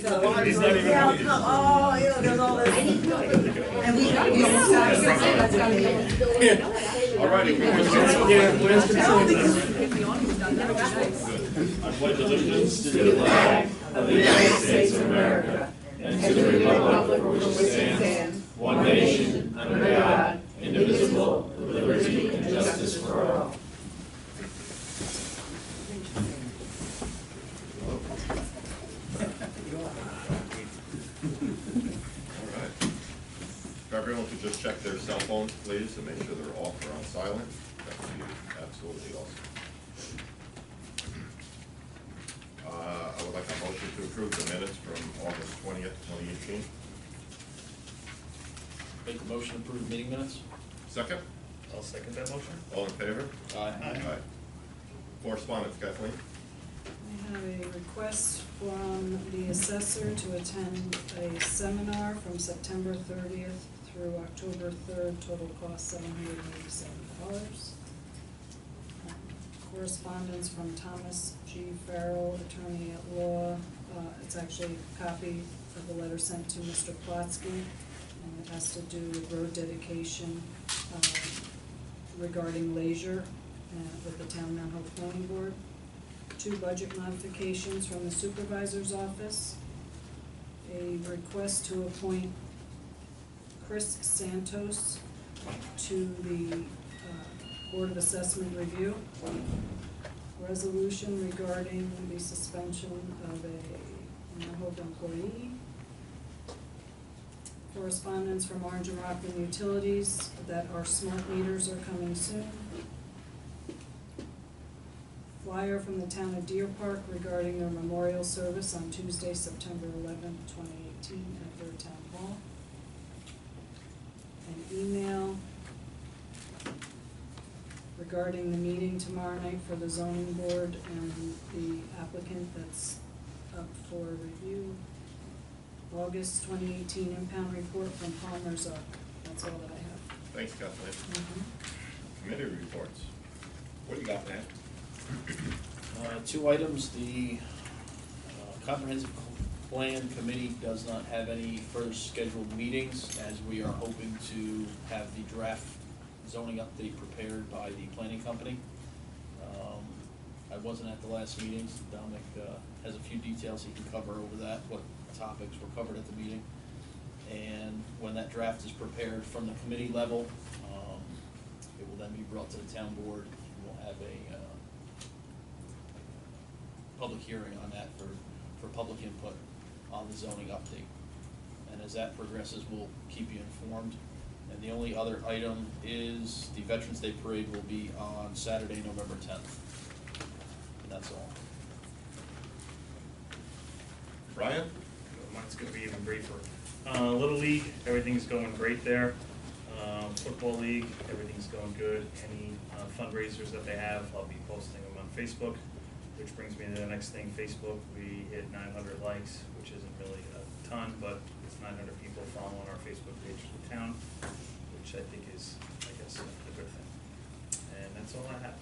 Yeah, oh, you know, there's all this. And we that's gotta be. All righty. I pledge allegiance to the flag of the United States of America and to the republic for which it stands, one nation, under God, indivisible, with liberty and justice for all. If everyone could just check their cell phones, please, and make sure they're off or on silent, that would be absolutely awesome. I would like a motion to approve the minutes from August 20th, 2018. Make the motion to approve meeting minutes? Second? I'll second that motion. All in favor? Aye. Aye. Correspondence, Kathleen? I have a request from the assessor to attend a seminar from September 30th through October 3rd, total cost $787. Correspondence from Thomas G. Farrell, attorney at law. It's actually a copy of the letter sent to Mr. Plotsky, and it has to do with road dedication regarding Leisure with the Town Mount Hope Planning Board. 2 budget modifications from the supervisor's office. A request to appoint Chris Santos to the Board of Assessment Review. Resolution regarding the suspension of a Mount Hope employee. Correspondence from Orange and Rockland Utilities that our smart meters are coming soon. Flyer from the town of Deer Park regarding their memorial service on Tuesday, September 11th, 2018 at their town hall. An email regarding the meeting tomorrow night for the zoning board and the applicant that's up for review. August 2018 impound report from Palmer Zuck. That's all that I have. Thanks, Kathleen. Committee reports. What do you got, Matt? 2 items. The Comprehensive Plan Committee does not have any further scheduled meetings, as we are hoping to have the draft zoning update prepared by the planning company. I wasn't at the last meeting, so Dominic has a few details he can cover over that, what topics were covered at the meeting. And when that draft is prepared from the committee level, it will then be brought to the town board. We'll have a public hearing on that for public input on the zoning update. And as that progresses, we'll keep you informed. And the only other item is the Veterans Day Parade will be on Saturday, November 10th. And that's all. Brian? Mine's going to be even briefer. Little League, everything's going great there. Football League, everything's going good. Any fundraisers that they have, I'll be posting them on Facebook, which brings me to the next thing. Facebook, we hit 900 likes, which isn't really a ton, but it's 900 people following our Facebook page for the town, which I think is, I guess, a good thing. And that's all I have.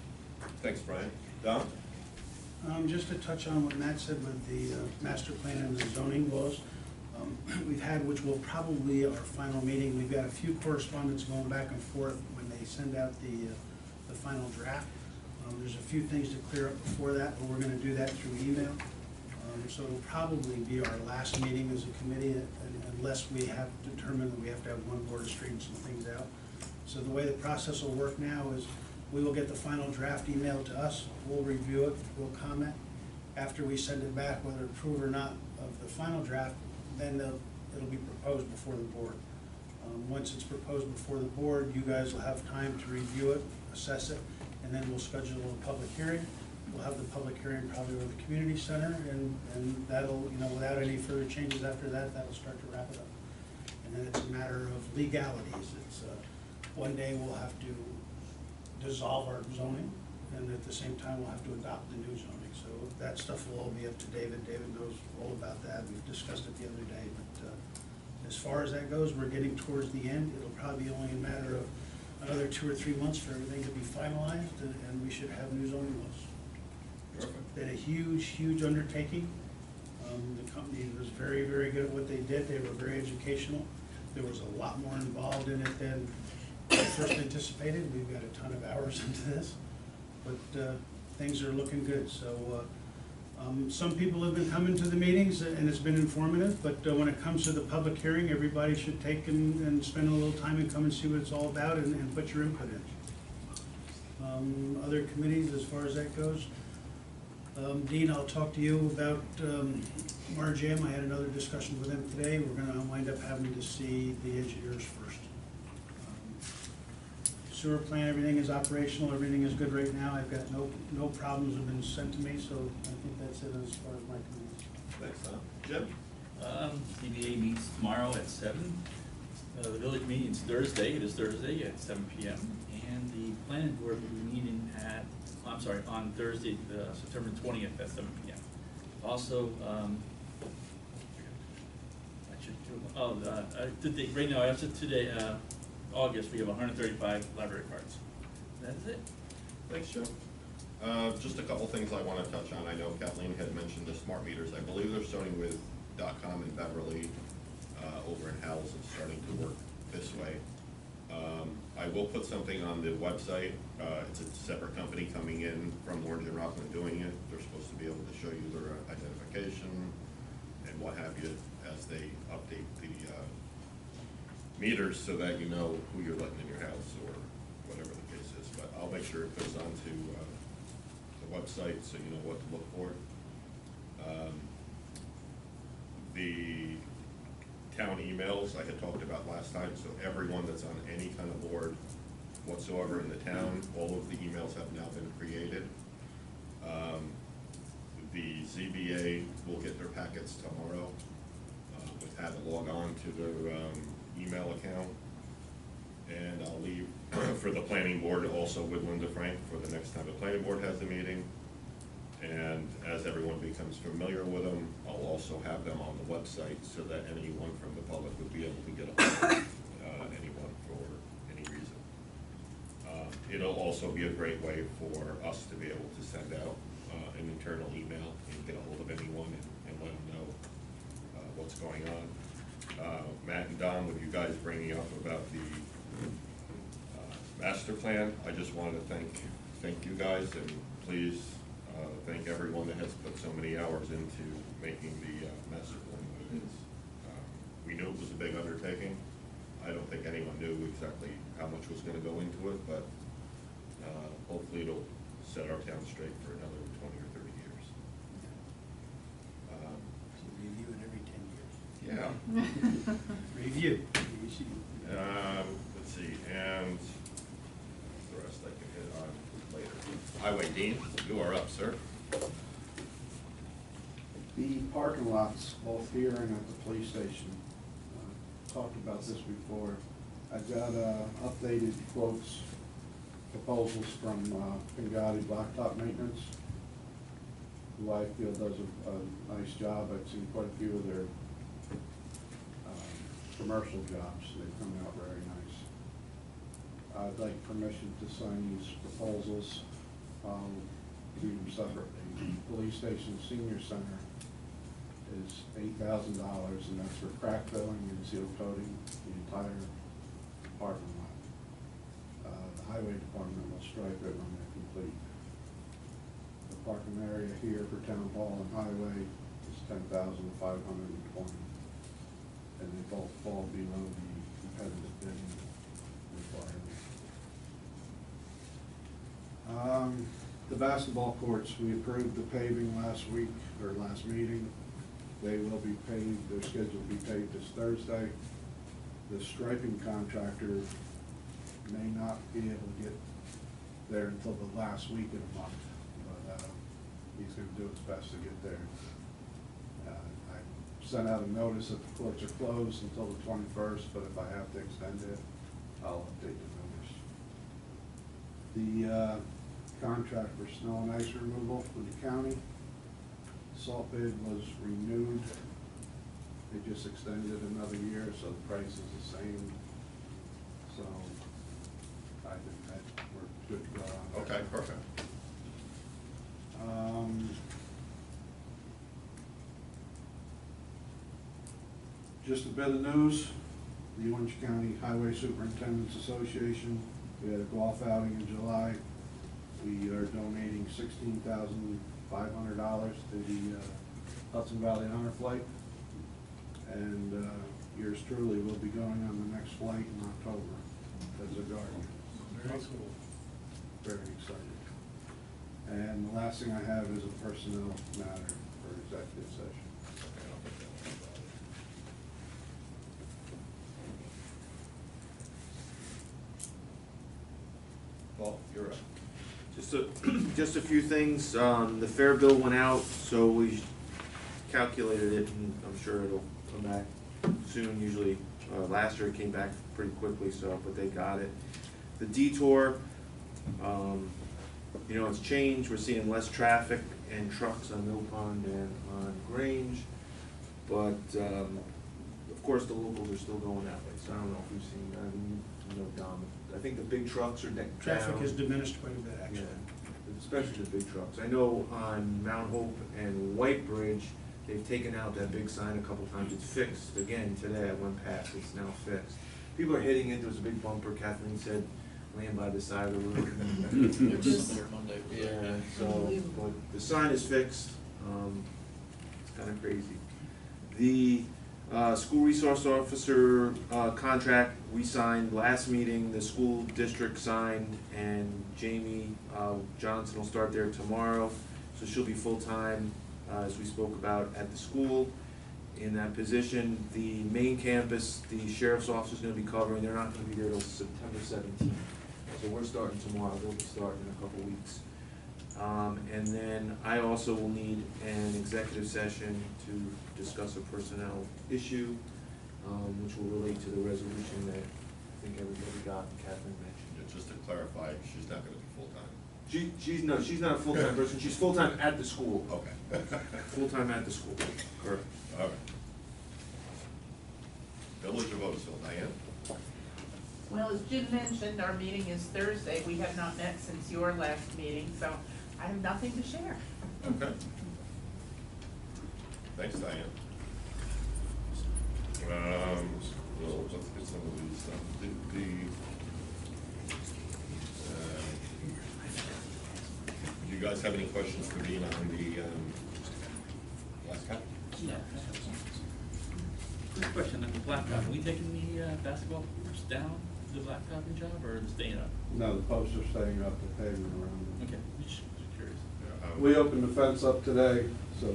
Thanks, Brian. Don? Just to touch on what Matt said with the master plan and the zoning laws, we've had, which will probably be our final meeting, we've got a few correspondence going back and forth when they send out the final draft. There's a few things to clear up before that, but we're going to do that through email. So it'll probably be our last meeting as a committee, unless we have determined that we have to have one board to straighten some things out. So the way the process will work now is we will get the final draft emailed to us, we'll review it, we'll comment. After we send it back, whether approved or not of the final draft, then it'll be proposed before the board. Once it's proposed before the board, you guys will have time to review it, assess it, and then we'll schedule a public hearing. We'll have the public hearing probably over the community center, and that'll, without any further changes after that, that'll start to wrap it up. And then it's a matter of legalities. It's one day we'll have to dissolve our zoning, and at the same time we'll have to adopt the new zoning. So that stuff will all be up to David. David knows all about that. We've discussed it the other day. But as far as that goes, we're getting towards the end. It'll probably be only a matter of another 2 or 3 months for everything to be finalized, and we should have new zoning laws. It's been a huge, huge undertaking. The company was very, very good at what they did. They were very educational. There was a lot more involved in it than I first anticipated. We've got a ton of hours into this, but things are looking good. So some people have been coming to the meetings and it's been informative, but when it comes to the public hearing, everybody should take and spend a little time and come and see what it's all about and put your input in. Other committees, as far as that goes, Dean, I'll talk to you about Marjam. I had another discussion with him today. We're gonna wind up having to see the engineers first. Sewer plant, everything is operational, everything is good right now. I've got no problems have been sent to me, so I think that's it as far as my committees. Thanks, Tom. Jim? CBA meets tomorrow at 7. The village meeting's Thursday, it is Thursday at 7 PM. And the planning board will be meeting on Thursday, September 20th at 7 PM. Also, today, right now, after today, August, we have 135 library cards. That's it. Thanks, Jim. Just a couple things I want to touch on. I know Kathleen had mentioned the smart meters. I believe they're starting with .com in Beverly, over in Howells, and starting to work this way. I will put something on the website. It's a separate company coming in from Orange and Rockland doing it. They're supposed to be able to show you their identification and what have you as they update the meters so that you know who you're letting in your house or whatever the case is. But I'll make sure it goes onto the website so you know what to look for. The town emails I had talked about last time, so everyone that's on any kind of board whatsoever in the town, all of the emails have now been created. The ZBA will get their packets tomorrow with how to log on to their email account. And I'll leave for the planning board also with Linda Frank for the next time the planning board has a meeting. And as everyone becomes familiar with them, I'll also have them on the website so that anyone from the public would be able to get a hold of anyone for any reason. It'll also be a great way for us to be able to send out an internal email and get a hold of anyone and let them know what's going on. Matt and Don, with you guys bringing up about the master plan, I just wanted to thank you guys, and please thank everyone that has put so many hours into making the master plan what it is. We knew it was a big undertaking. I don't think anyone knew exactly how much was going to go into it, but hopefully it'll set our town straight for another 20 or 30 years. So review it every 10 years. Yeah. Review. Let's see, and the rest I can hit on later. Highway Dean, you are up, sir. The parking lots, both here and at the police station, talked about this before. I got updated quotes, proposals from Pingati Blacktop Maintenance, who I feel does a nice job. I've seen quite a few of their commercial jobs. They come out very nice. I'd like permission to sign these proposals. Do them separately. Police Station Senior Center is $8,000, and that's for crack filling and seal coating the entire parking lot. The highway department will stripe it when they're complete. The parking area here for town hall and highway is $10,520, and they both fall below the competitive bidding requirement. The basketball courts, we approved the paving last week, or last meeting. They will be paid, they're scheduled to be paid this Thursday. The striping contractor may not be able to get there until the last week of the month, but he's gonna do his best to get there. I sent out a notice that the courts are closed until the 21st, but if I have to extend it, I'll update the notice. The contract for snow and ice removal for the county, salt bid was renewed. They just extended it another year, so the price is the same. So I think that we're good to go on that. Okay, perfect. Just a bit of news, the Orange County Highway Superintendent's Association, we had a golf outing in July. We are donating $16,500 to the Hudson Valley Honor Flight. And yours truly will be going on the next flight in October as a guardian. Very cool. Very excited. And the last thing I have is a personnel matter for executive session. Okay, I'll put that on. Paul, you're up. Just a few things. The fare bill went out, so we calculated it, and I'm sure it'll come back soon. Usually, last year it came back pretty quickly, but they got it. The detour, it's changed. We're seeing less traffic and trucks on Mill Pond and on Grange, but of course the locals are still going that way. So I don't know if we've seen that. Dom. I think the big trucks are down. Traffic has diminished quite a bit, actually. Yeah, especially the big trucks. I know on Mount Hope and White Bridge, they've taken out that big sign a couple times. It's fixed again today. I went past. It's now fixed. People are hitting it. There's a big bumper. Kathleen said, laying by the side of the road. It was Sunday or Monday. Yeah. So, but the sign is fixed. It's kind of crazy. The school resource officer contract we signed last meeting. The school district signed, and Jamie Johnson will start there tomorrow. So she'll be full-time, as we spoke about, at the school in that position. The main campus, the sheriff's office is going to be covering. They're not going to be there till September 17th. So we're starting tomorrow. They'll be starting in a couple weeks. And then I also will need an executive session to discuss a personnel issue, which will relate to the resolution that I think everybody got, Catherine mentioned. Just to clarify, she's not gonna be full-time. She's not a full-time person. She's full-time at the school. Okay. Full-time at the school, correct. All right. Village of Otisville, Diane? Well, as Jim mentioned, our meeting is Thursday. We have not met since your last meeting, so I have nothing to share. Okay. Thanks, Diane. Well, let's get some of these stuff. Do you guys have any questions for Dean on the last cap? Yeah. Quick question on the blacktop. Are we taking the basketball courts down to the blacktopping job, or are they staying up? No, the posts are staying up, the pavement around them. Okay, just curious. We opened the fence up today, so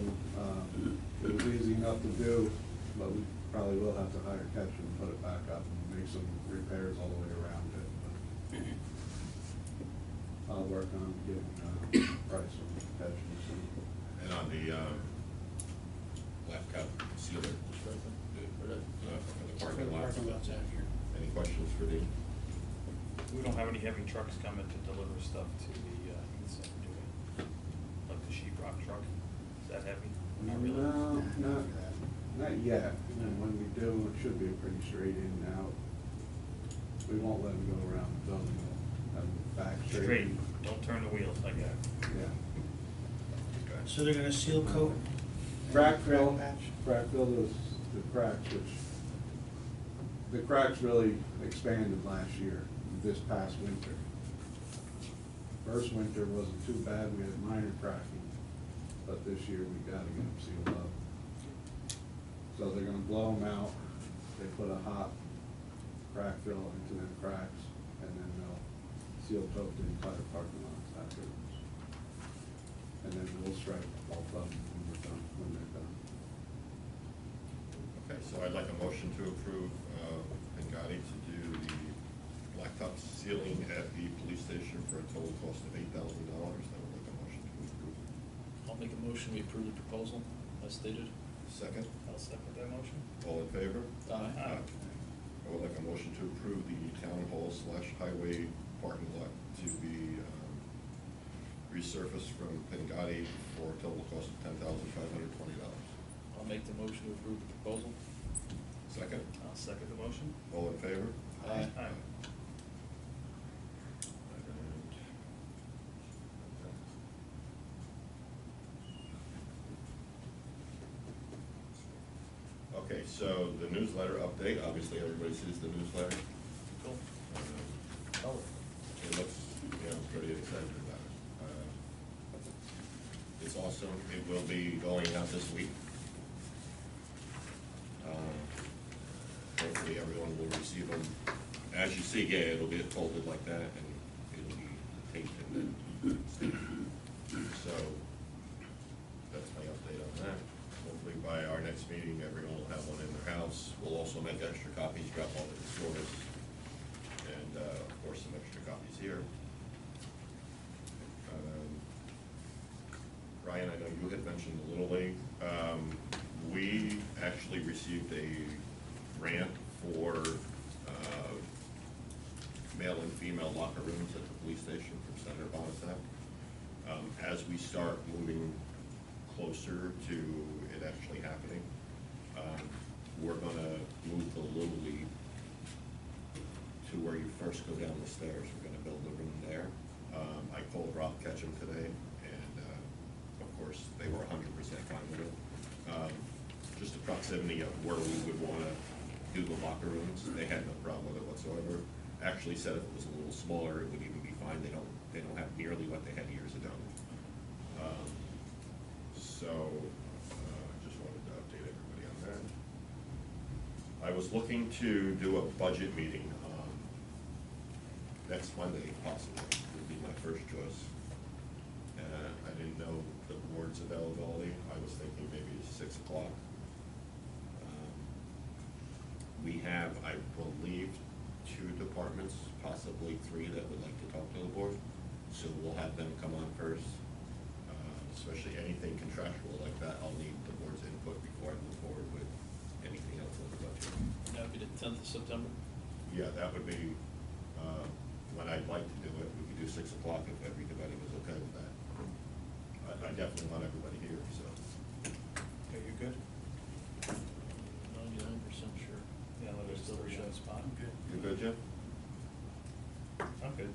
it was easy enough to do, but we probably will have to hire catch and put it back up and make some repairs all the way around it. But I'll work on getting price on catch soon. And on the left cap sealer, for the parking lot. Any questions for Dean? We don't have any heavy trucks coming to deliver stuff to the youth center, do we? Like the sheet rock truck, is that heavy? Not really. No, not yet. And when we do, it should be a pretty straight in and out. We won't let them go around the building, have them back straight. Straight, don't turn the wheels, I get it. Yeah. Okay. So they're gonna seal coat? Crack fill, Patch? crack fill is the cracks, which, the cracks really expanded last year, this past winter. First winter wasn't too bad, we had minor cracking, but this year we gotta get them sealed up. So they're gonna blow them out, they put a hot crack fill into them cracks, and then they'll seal coat the entire parking lots afterwards. And then we'll stripe both of them when we're done, when they're done. Okay, so I'd like a motion to approve Pengati to do the blacktop sealing at the police station for a total cost of $8,000. I would like a motion to approve. I'll make a motion, we approve the proposal as stated. Second, I'll second that motion. all in favor? Aye. I would like a motion to approve the town hall / highway parking lot to be resurfaced from Pengati for a total cost of $10,520. I'll make the motion to approve the proposal. Second, I'll second the motion. all in favor? Aye. Aye. Okay, so the newsletter update, obviously everybody sees the newsletter. Cool. Um, It looks, I'm pretty excited about it. It's awesome, it will be going out this week. Hopefully everyone will receive them. As you see, yeah, it'll be folded like that, and it'll be taped and then stamped. So, that's my update on that. Hopefully by our next meeting, everyone will have one in their house. We'll also make extra copies, drop off at the stores, and, of course, some extra copies here. Ryan, I know you had mentioned the Little League. We actually received a grant for male and female locker rooms at the police station from Senator Bonasek. As we start moving closer to it actually happening, we're gonna move the Little League to where you first go down the stairs. We're gonna build a room there. I called Rob Ketchum today, and of course, they were 100% fine with it. Just the proximity of where we would wanna do the locker rooms, they had no problem with it whatsoever. Actually said if it was a little smaller, it would even be fine. They don't have nearly what they had years ago. Just wanted to update everybody on that. I was looking to do a budget meeting, next Monday, if possible, would be my first choice. I didn't know the board's availability. I was thinking maybe 6 o'clock. We have, I believe, 2 departments, possibly 3, that would like to talk to the board. So we'll have them come on first. Especially anything contractual like that, I'll need the board's input before I move forward with anything else on the budget. That'd be the 10th of September. Yeah, that would be, when I'd like to do it. We could do 6 o'clock if everybody was okay with that. I definitely want everybody here, so. Okay, you good? 99% sure. Yeah, There's still a shut spot. Okay. You good, Jim? I'm good.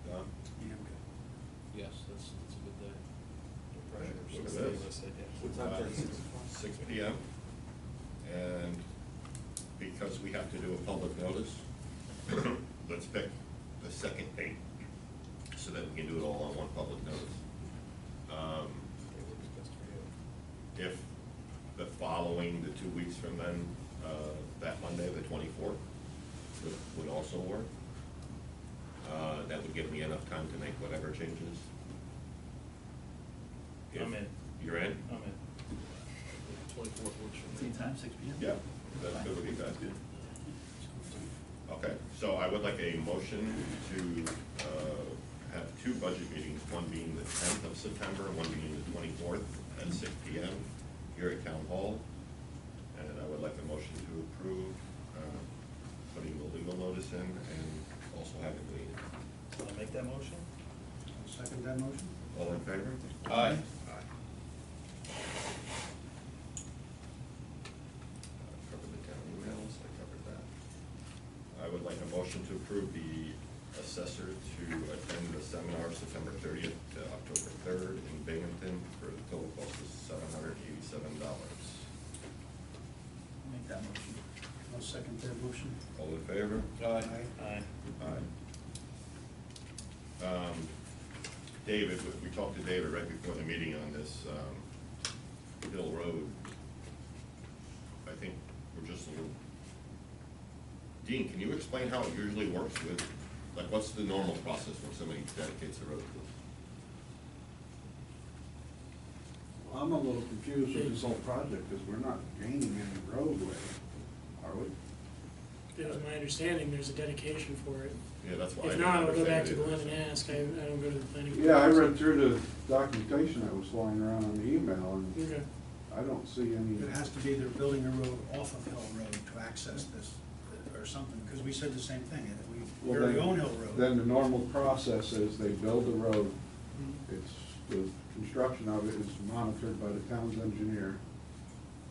Don? Yeah, I'm good. Yes, that's a good day. No Okay, pressure. look at Stay this. listed, yeah. What time is that, 6 o'clock? 6 PM. And because we have to do a public notice, let's pick the second date so that we can do it all on one public notice. If the following, the 2 weeks from then, that Monday, the 24th, would also work. That would give me enough time to make whatever changes. I'm in. You're in? I'm in. 24th works for me. Same time, 6 p.m.? Yeah, that's good with you guys. Okay, so I would like a motion to have 2 budget meetings, one being the 10th of September, one being the 24th at 6 PM here at Town Hall. And I would like a motion to approve putting the legal notice in and also having the meeting. I'll make that motion. I'll second that motion. All in favor? Aye. Covered the town emails, I covered that. I would like a motion to approve the assessor to attend the seminar September 30th to October 3rd in Binghamton for the total cost of $787. Make that motion. I'll second that motion. All in favor? Aye. Aye. Aye. David, we talked to David right before the meeting on this, Hill Road. I think we're just a little, Dean, can you explain how it usually works with, like, what's the normal process when somebody dedicates a road to us? I'm a little confused with this whole project, because we're not gaining any roadway, are we? It was my understanding there's a dedication for it. Yeah, that's why. If I not, I'll didn't go back to understand Glenn and ask. I don't go to the planning. Yeah, I board. read through the documentation that was flying around on the email, and Okay. I don't see any. It has to be they're building a road off of Hill Road to access this, or something, because we said the same thing, that we already own Hill Road. Then the normal process is they build the road, Mhm. it's, the construction of it is monitored by the town's engineer.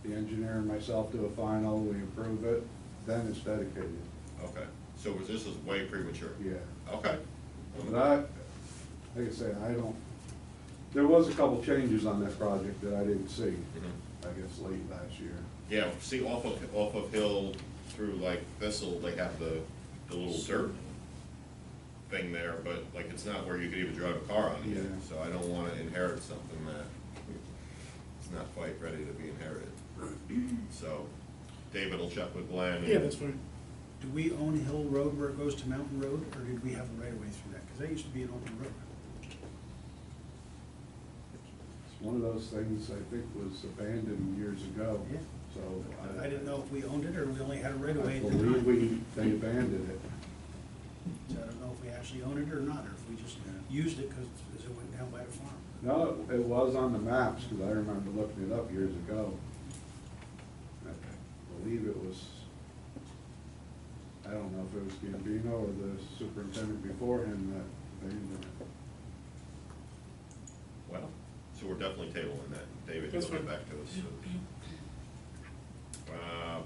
The engineer and myself do a final, we approve it, then it's dedicated, it. Okay, so this is way premature. yeah. Okay. But like I say, I don't, there was a couple changes on that project that I didn't see. Mhm. I guess, late last year. Yeah, see, off of Hill through like Thistle, they have the little dirt thing there, but like it's not where you could even drive a car on it yet. Yeah. So I don't wanna inherit something that it's not quite ready to be inherited. So David will check with Glenn. and- Yeah, that's fine. Do we own Hill Road where it goes to Mountain Road, or did we have a right of way through that? Because that used to be an open road. It's one of those things I think was abandoned years ago. Yeah. So I didn't know if we owned it or we only had a right of way I at the believe time. they abandoned it. So I don't know if we actually owned it or not, or if we just used it because it went down by the farm. No, it was on the maps, because I remember looking it up years ago. I believe it was, I don't know if it was Gambino or the superintendent before him that abandoned it. Well, so we're definitely tabling that. David, That's you'll get fine. back to us soon.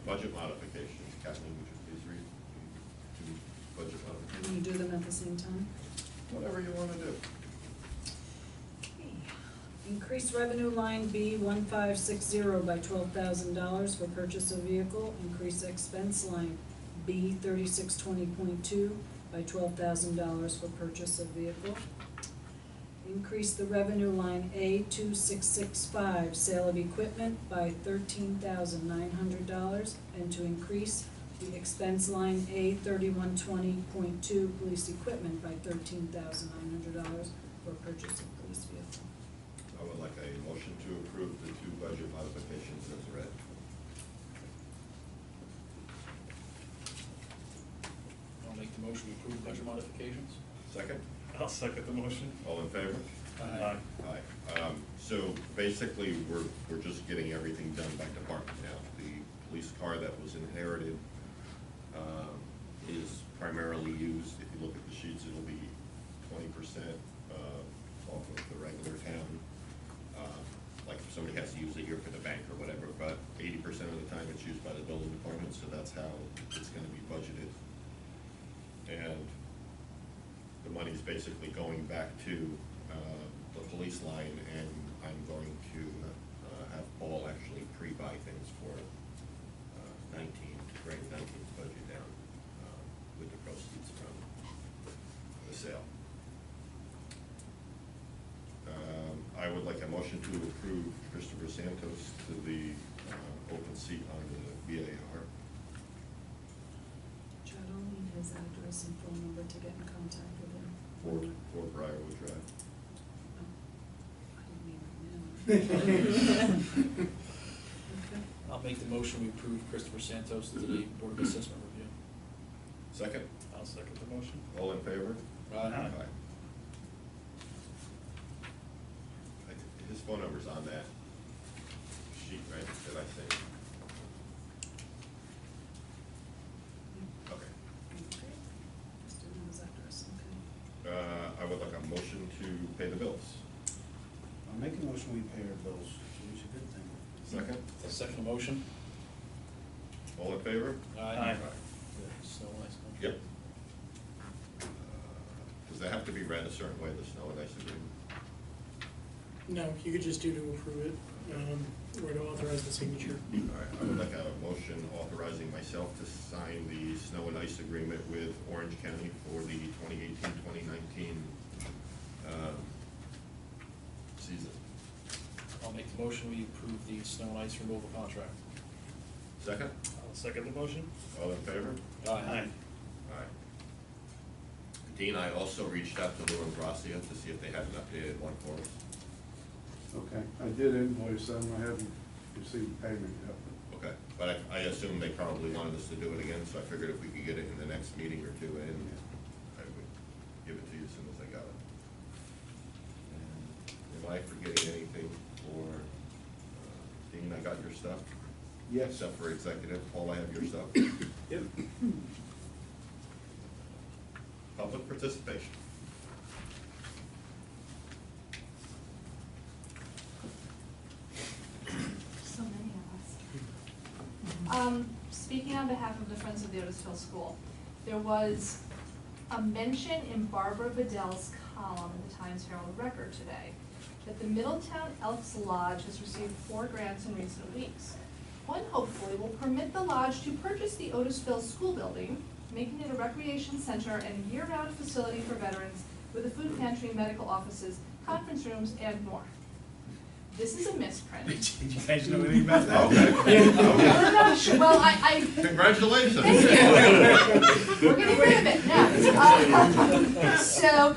Budget modifications. Kathleen, would you please read the budget Can modifications? you do them at the same time? Whatever you wanna do. Increase revenue line B 1560 by $12,000 for purchase of vehicle. Increase expense line B 3620.2 by $12,000 for purchase of vehicle. Increase the revenue line A 2665, sale of equipment, by $13,900, and to increase the expense line A 3120.2, police equipment, by $13,900 for purchase of police vehicle. I would like a motion to approve the two budget modifications as read. I'll make the motion to approve budget modifications. Second? I'll second the motion. All in favor? Aye. Aye. So basically, we're just getting everything done by department now. The police car that was inherited is primarily used, if you look at the sheets, it'll be 20% off of the regular town. Like if somebody has to use it here for the bank or whatever, but 80% of the time it's used by the building department, so that's how it's gonna be budgeted. And the money's basically going back to the police line, and I'm going to have Paul actually pre-buy things for 19, to bring 19's budget down with the proceeds from the sale. I would like a motion to approve Christopher Santos to the open seat on the VAR. Chad, I'll need his address and phone number to get in contact with him. For Briarwood Drive. I don't need it now. Okay. I'll make the motion we approve Christopher Santos to the Board of Assessment Review. Second, I'll second the motion. all in favor? Aye. His phone number's on that sheet, right, that I think. Okay. Okay. Just didn't know his address, okay. I would like a motion to pay the bills. I'll make a motion, we pay our bills, it's a good thing. Second, I'll second the motion. all in favor? Aye. Snow and ice contract. Yep. Does that have to be read a certain way, the snow and ice agreement? No, you could just do to approve it, or to authorize the signature. All right, I would like a motion authorizing myself to sign the snow and ice agreement with Orange County for the 2018-2019 season. I'll make the motion we approve the snow and ice removal contract. Second, I'll second the motion. all in favor? Aye. All right. Dean, I also reached out to Lou and Gracia to see if they had an updated one for us. Okay, I did invoice them, I haven't received payment yet. Okay, but I assume they probably wanted us to do it again, so I figured if we could get it in the next meeting or two, and I would give it to you as soon as I got it. And am I forgetting anything for, Dean, I got your stuff? Yes. Except for executive, Paul, I have your stuff? Yep. Public participation. So many of us. Speaking on behalf of the Friends of the Otisville School, there was a mention in Barbara Bedell's column in the Times Herald Record today that the Middletown Elks Lodge has received 4 grants in recent weeks. One hopefully will permit the lodge to purchase the Otisville School Building, making it a recreation center and year-round facility for veterans with a food pantry, medical offices, conference rooms, and more. This is a misprint. Did you guys know anything about that? Okay. Well, I Congratulations. thank you. We're getting rid of it now. So,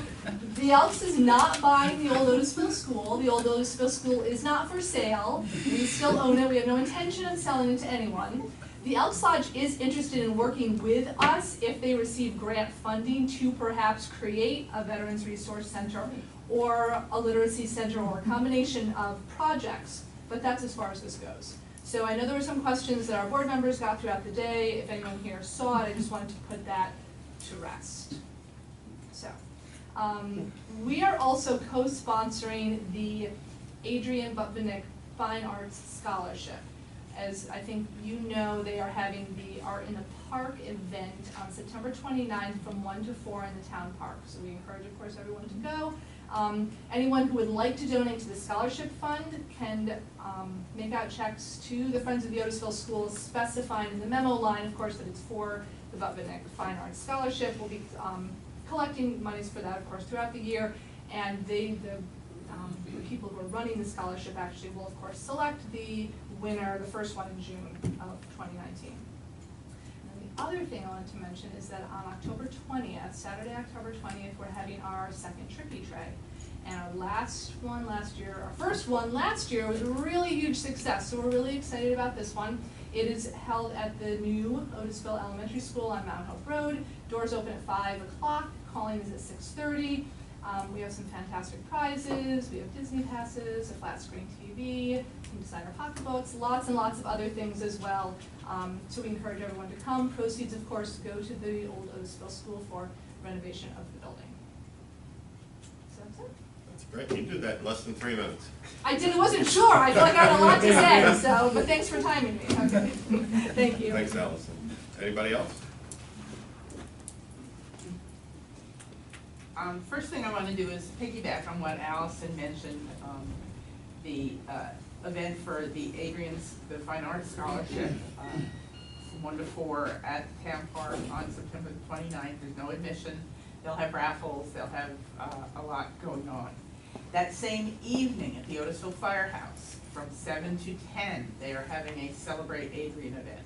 the Elks is not buying the old Otisville School. The old Otisville School is not for sale. We still own it. We have no intention of selling it to anyone. The Elks Lodge is interested in working with us if they receive grant funding to perhaps create a Veterans Resource Center or a literacy center or a combination of projects, but that's as far as this goes. So I know there were some questions that our board members got throughout the day. If anyone here saw it, I just wanted to put that to rest. So, we are also co-sponsoring the Adrian Butvinick Fine Arts Scholarship. As I think you know, they are having the Art in the Park event on September 29th from 1 to 4 in the town park. So we encourage, of course, everyone to go. Anyone who would like to donate to the scholarship fund can make out checks to the Friends of the Otisville School, specifying in the memo line, of course, that it's for the Butvinick Fine Arts Scholarship. We'll be collecting monies for that, of course, throughout the year, and the people who are running the scholarship actually will, of course, select the winner, the first one in June of 2019. And the other thing I wanted to mention is that on October 20th, Saturday, October 20th, we're having our second Trippy Tray. And our first one last year was a really huge success, so we're really excited about this one. It is held at the new Otisville Elementary School on Mount Hope Road. Doors open at 5 o'clock, calling is at 6:30. We have some fantastic prizes, we have Disney passes, a flat screen TV, some designer pocketbooks, lots and lots of other things as well. So we encourage everyone to come. Proceeds, of course, go to the old Otisville School for renovation of the building. So that's it. That's great. You did that in less than 3 minutes. I wasn't sure. I feel like I had a lot to say, so, but thanks for timing me. Okay. Thank you. Thanks, Allison. Anybody else? First thing I want to do is piggyback on what Allison mentioned, the event for the the Fine Arts Scholarship from 1 to 4 at Town Park on September 29th. There's no admission. They'll have raffles. They'll have a lot going on. That same evening at the Otisville Firehouse from 7 to 10, they are having a Celebrate Adrian event.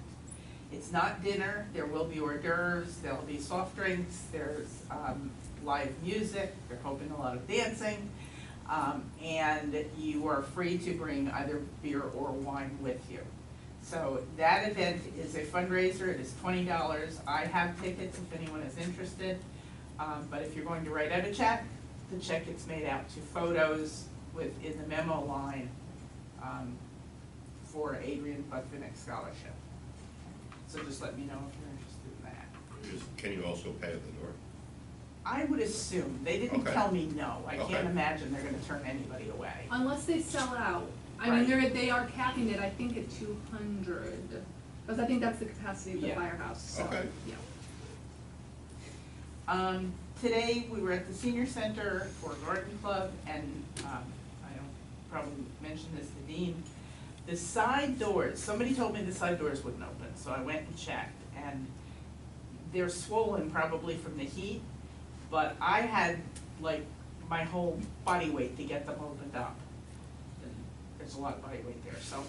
It's not dinner. There will be hors d'oeuvres. There'll be soft drinks. There's live music, they're hoping a lot of dancing, and you are free to bring either beer or wine with you. So that event is a fundraiser, it is $20. I have tickets if anyone is interested, but if you're going to write out a check, the check gets made out to photos in the memo line for Adrian Butvinick Scholarship. So just let me know if you're interested in that. Can you also pay at the door? I would assume. They didn't Okay. tell me no. I Okay. can't imagine they're gonna turn anybody away. Unless they sell out. I mean, they are capping it, I think, at 200, because I think that's the capacity of the Yeah. firehouse, so, Okay. yeah. Today, we were at the senior center for Garden Club, and I don't probably mention this to Dean. The side doors, somebody told me the side doors wouldn't open, so I went and checked, and they're swollen probably from the heat, but I had like my whole body weight to get them opened up. And there's a lot of body weight there, so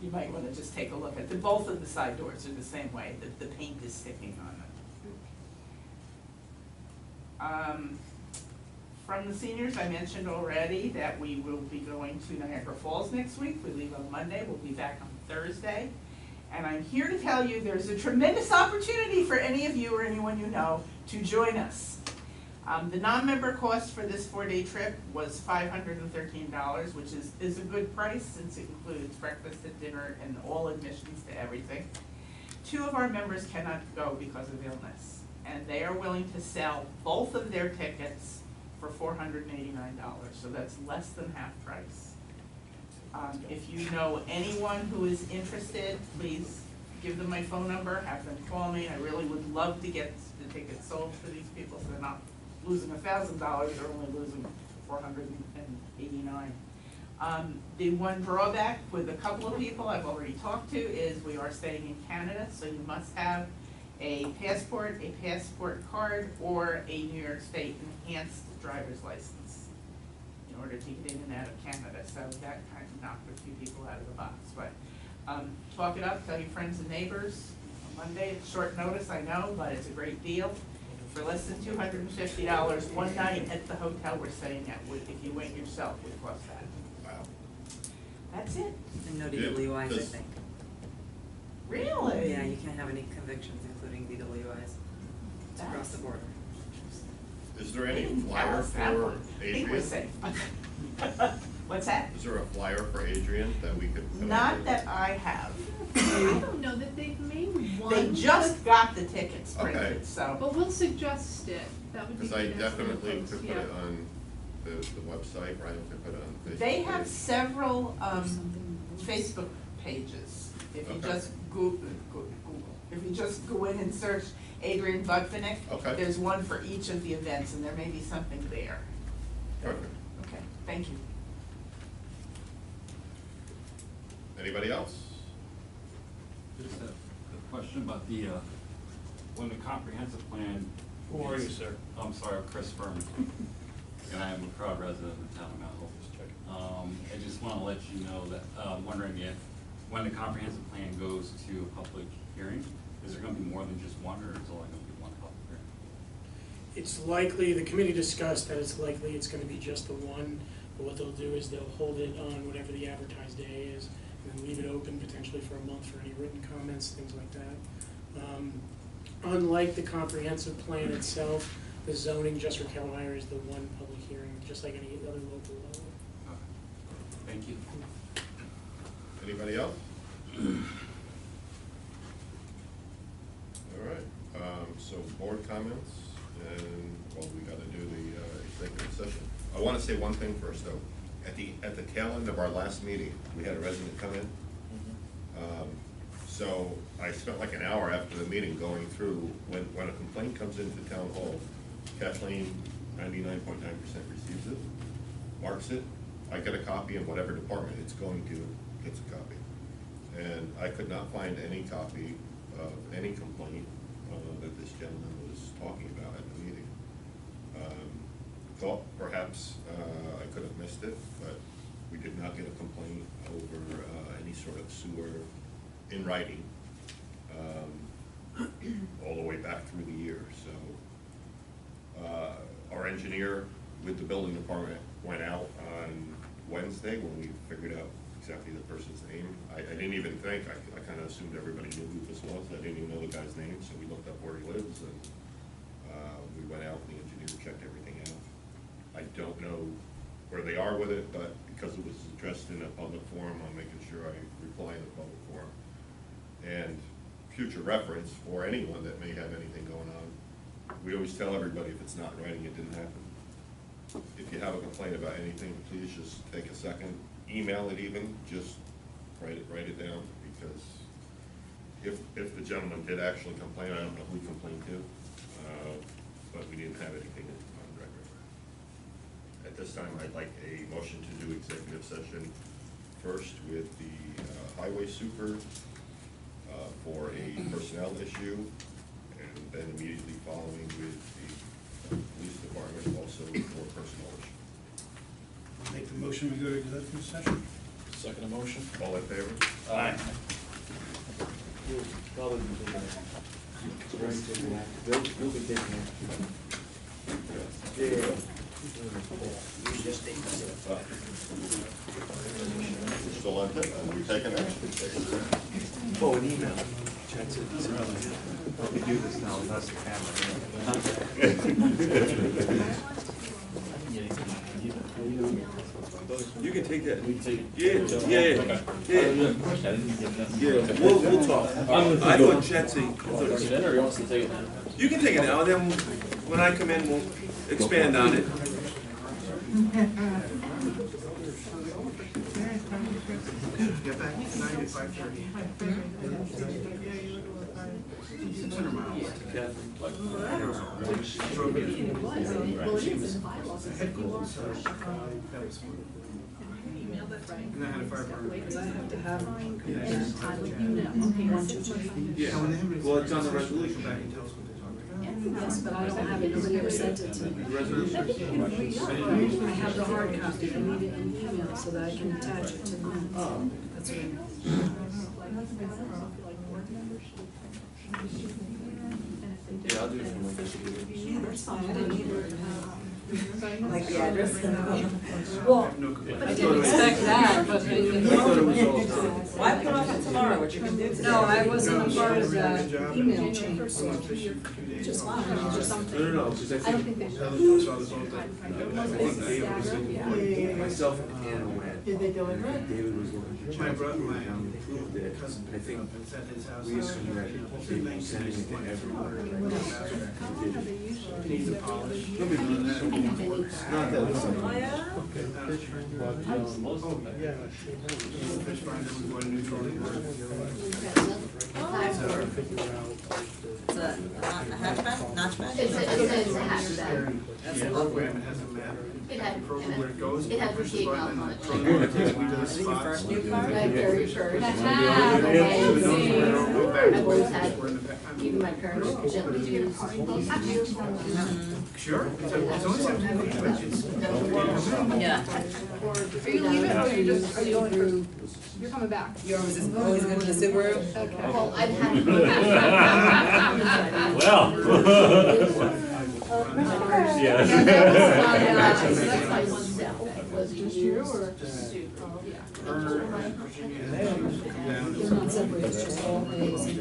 you might want to just take a look at both of the side doors are the same way. The paint is sticking on them. From the seniors, I mentioned already that we will be going to Niagara Falls next week. We leave on Monday. We'll be back on Thursday. And I'm here to tell you there's a tremendous opportunity for any of you or anyone you know to join us. The non-member cost for this 4-day trip was $513, which is a good price since it includes breakfast and dinner and all admissions to everything. 2 of our members cannot go because of illness, and they are willing to sell both of their tickets for $489, so that's less than half price. If you know anyone who is interested, please give them my phone number, have them call me. I really would love to get the tickets sold for these people so they're not losing $1,000, they're only losing $489. The one drawback with a couple of people I've already talked to is we are staying in Canada, so you must have a passport card, or a New York State enhanced driver's license in order to get in and out of Canada. So that kind of knocked a few people out of the box. But talk it up, tell your friends and neighbors. On Monday, it's short notice, I know, but it's a great deal. For less than $250, one night at the hotel we're staying at, if you went yourself, would cost that. Wow. That's it. And no Yeah, DWIs, I does- think. Really? Yeah, you can't have any convictions, including DWIs. It's across the border. Is there any Tell flyer us that for one. I think we're Adrian? safe. What's that? Is there a flyer for Adrian that we could put out Not there? that I have. I don't know that they've made one. They just got the tickets Okay. printed, so. But we'll suggest it, that would be Because I good as one definitely post, could put yeah. it on the website, Brian could put it on Facebook. They have page. several Something else. Facebook pages. If you Okay. just Google, if you just go in and search Adrian Budfinick, Okay. there's one for each of the events, and there may be something there. Perfect. Okay, thank you. Anybody else? Just a question about the, when the comprehensive plan. Who are you, sir? I'm sorry, I'm Chris Furman, and I am a proud resident of the town of Mount Hope. I just want to let you know that, wondering if, when the comprehensive plan goes to a public hearing, is there going to be more than just one, or is it only going to be one public hearing? It's likely, the committee discussed that it's likely it's gonna be just the one, but what they'll do is they'll hold it on whatever the advertised day is, and then leave it open potentially for a month for any written comments, things like that. Unlike the comprehensive plan itself, the zoning just for Kellmeyer is the one public hearing, just like any other local law. Okay. Thank you. Anybody else? All right, so board comments, and, well, we gotta do the executive session. I wanna say one thing first, though. At the tail end of our last meeting, we had a resident come in. So I spent like an hour after the meeting going through, when a complaint comes into town hall, Kathleen 99.9% receives it, marks it, I get a copy in whatever department it's going to, gets a copy. And I could not find any copy of any complaint that this gentleman was talking about at the meeting. Thought perhaps I could have missed it, but we did not get a complaint over any sort of sewer in writing, all the way back through the year, so. Our engineer with the building department went out on Wednesday when we figured out exactly the person's name. I didn't even think, I kind of assumed everybody knew who this was, I didn't even know the guy's name, so we looked up where he lives, and we went out, and the engineer checked everything out. I don't know where they are with it, but because it was addressed in a public forum, I'm making sure I reply in the public forum. And future reference for anyone that may have anything going on, we always tell everybody if it's not in writing, it didn't happen. If you have a complaint about anything, please just take a second, email it even, just write it down, because if the gentleman did actually complain, I don't know who he complained to, but we didn't have anything on record. At this time, I'd like a motion to do executive session first with the highway super for a personnel issue, and then immediately following with the police department also for personnel issue. Make the motion, we go to executive session? Second motion? All in favor? Aye. You'll probably be taking it. You'll be taking it. Yeah. Still on it? Are we taking action? Oh, an email. That's it. We do this now, that's the You can take that. We can take it. Yeah, we'll talk. I thought Jetsy. Is it in, or you want us to take it now? You can take it now, then when I come in, we'll expand on it. Get back tonight at 5:30. 600 miles. And I had a fire department. Because I have to have mine. Yeah. And I would, one, two, three. Yeah, well, it's on the resolution. Back and tell us what they're talking about. Yes, but I don't have it, nobody ever sent it to me. The resolution. I have the hard copy, I need it in email so that I can attach it to the minutes. That's what Yeah, I'll do it from my That's fine, I didn't either. Like the address. Well, I didn't expect that, but I didn't know. Why put off it tomorrow, what you can do today? No, I wasn't a part of that email chain, so, I'm not fishing for 2 days. just fine, just something. No, because I I don't think, think they I should. saw this all the time. I think David was looking for, myself and Anna went. Did they do it right? David was looking for. My brother, my Approved it. cousin, I think it's at his house. we assumed that they were sending it to everyone. Needs a polish. No big deal. Not that it's. Oh, yeah? Fish finder, we go to neutral. It's a hatchback, notchback? It's a hatchback. That's a program, it has a map. It had, Program where it goes. it had push the gate button, on and it. the program takes me to the This is your spot. first new car? My very first. I I've always had, even my parents gently used. Sure, it's only 17 feet, but it's. Yeah. Are you leaving or you just, are you going for, you're coming back? You're always going to the Subaru? Okay. Well, I've had. Well. Yeah, Yes. that's my one step, was to use. They're not separate, it's just all A's. And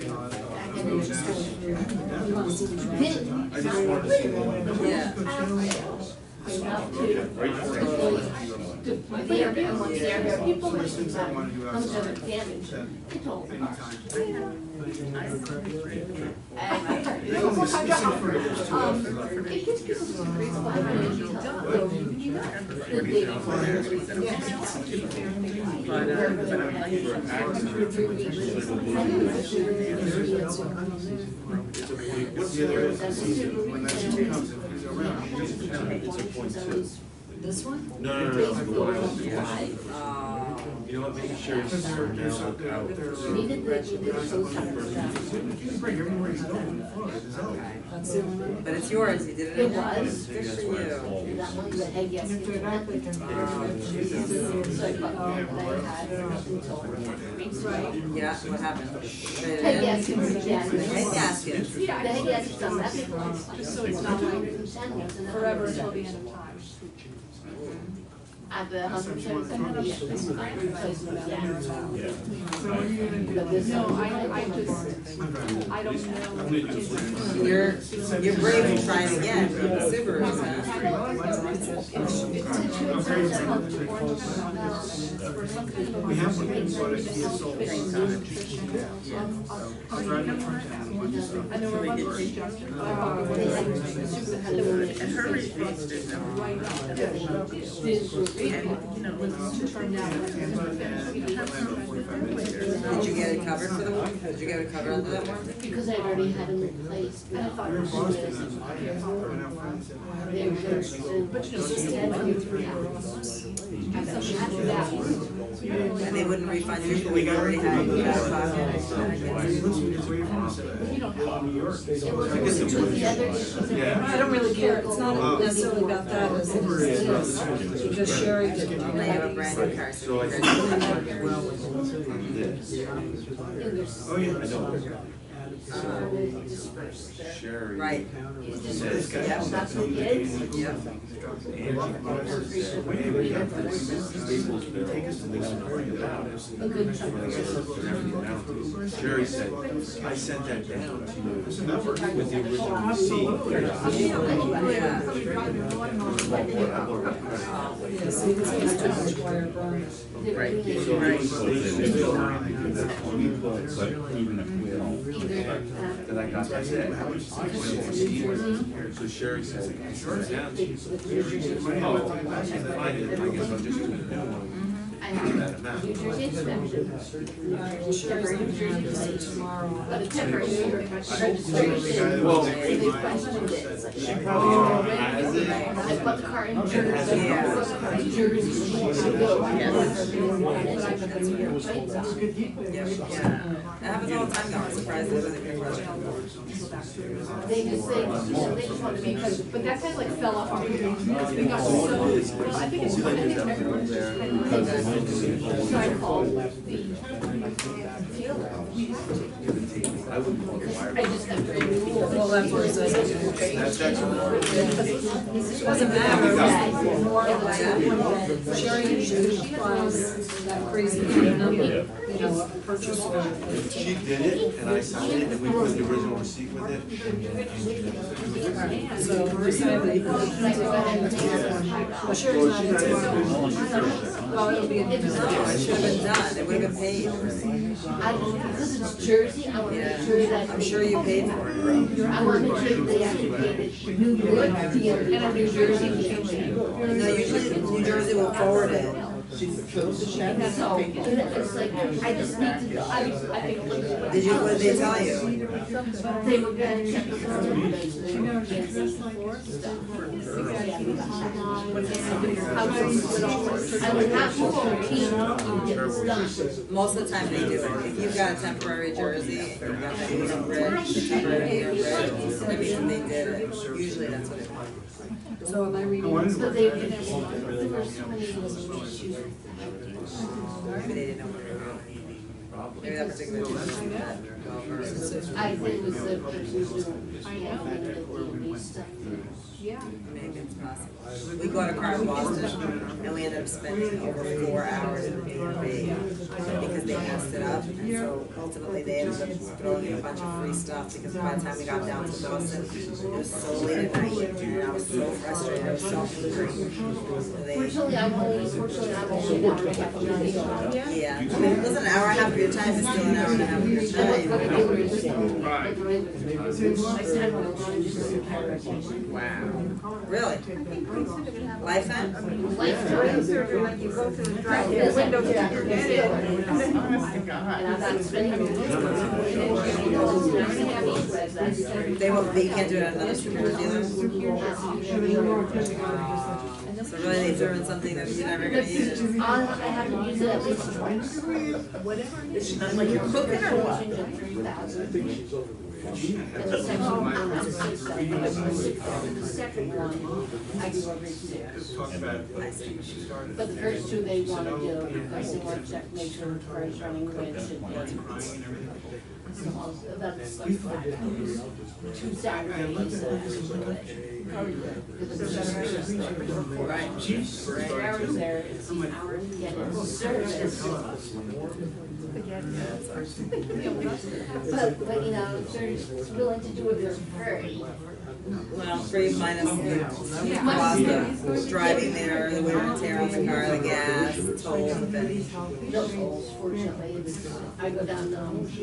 then you just go through, you want to see what you I just wanted to see the Yeah. People like how much of it damage it told them. It gives people some great spot when you tell them, you know, the dating What's the other, when that shit comes, if he's around, he just, It's a point two. This one? No, the one I was doing. You know what, making sure it's certain now out. We did those you can bring everywhere he's going, That's the one. But it's yours, you did it It at home. was. Good for you. That one, the head yes. So I thought that I had until. Yeah, what happened? Head gaskets again. Head gaskets. The head gaskets on that before. Just so it's not like forever until the end of time. At the 137, yeah. But this No, one- I just, I don't know. You're brave and trying again, Subarus, We have one, but he is sold. I'm driving from town, a bunch of stuff. I know we're about to reach out to, And her reviews did Did you get it covered for the one? Did you get it covered under that one? Because I already had them in place. I thought We were it in was. Boston, They were interested. But you know, Just just had like them you through. after that one. And they wouldn't refund you, but we already had you out of pocket? You don't have. New York. The other issues. Yeah. I don't really care, it's not necessarily about that, as it is, because Sherry did it. They have a brand new car. So I think. Oh, yeah. I know. Sherry. Right. Yep, that's what kids. Yep. A good chunk. Sherry said, I sent that down to you with the original receipt. Yeah, see, this is too much wire brush. Right. So but even if we don't, then I got that. So Sherry said, I sent it down to you. Oh, I can find it, I guess I'll just do it. I that amount. New Jersey inspection. Sherry's gonna have this tomorrow. But it's temporary. Well, They questioned it. she probably has it. I bought the car in Jersey. That happens all the time, though, I'm surprised it doesn't get rushed. They just say, they just want to make sure, but that kind of like fell off our. We got so, well, I think it's, I think everyone's just kind of trying to follow the. I wouldn't want to wire. I just have to. Well, that's what it says. That's excellent. It doesn't matter. Sherry usually files that crazy number, you know, a purchase order. She did it, and I signed it, and we put the original receipt with it. So we're saying that. Well, Sherry's not in tomorrow. Well, it'll be in the No, it should have been done, it would have been paid. Because it's Jersey, I want to make sure that. I'm sure you paid for it. I want to make sure that they actually paid it. New York, and New Jersey. No, usually New Jersey will forward it. So, it's like, I just need to, I think. Did you, what did they tell you? They were gonna check the I would not move over to get this done. Most of the time they do it. If you've got a temporary jersey, you've got the Needham Bridge, the temporary Needham Bridge, I mean, they did it. Usually that's what it was. So am I reading? So they, there were so many little issues. Maybe they didn't know what they were doing. Maybe that particular jersey was that well versed. I think it was the person who, I know, stuff. Maybe it's possible. We got a car in Boston, and we ended up spending over 4 hours in B&B because they messed it up. And so ultimately, they ended up throwing in a bunch of free stuff because by the time we got down to Boston, it was so late at night, and I was so frustrated. I was so angry. So they, Fortunately, I'm only now I have to leave. yeah, I mean, listen, an hour and a half of your time is still an hour and a half of your time. Wow. Really? Lifetime? Like you go to the drive-in window to your And I'm not spending. They won't, you can't do it on another supermarket dealer? So really they threw in something that you're never gonna use. I have to use it at least twice. It's not like you're cooking or what? And the second one, I'm not supposed to say, the second one, I do every six. But the first two, they want to do, because they want to check, make sure the car is running the way it should be. So that's like 2 Saturdays. Right. Hours there, it's an hour to get service. But you know, they're willing to do it for free. Well, free minus the cost of driving there, the wear and tear on the car, the gas, the toll, the thing. No tolls, fortunately, it's, I go down not roads.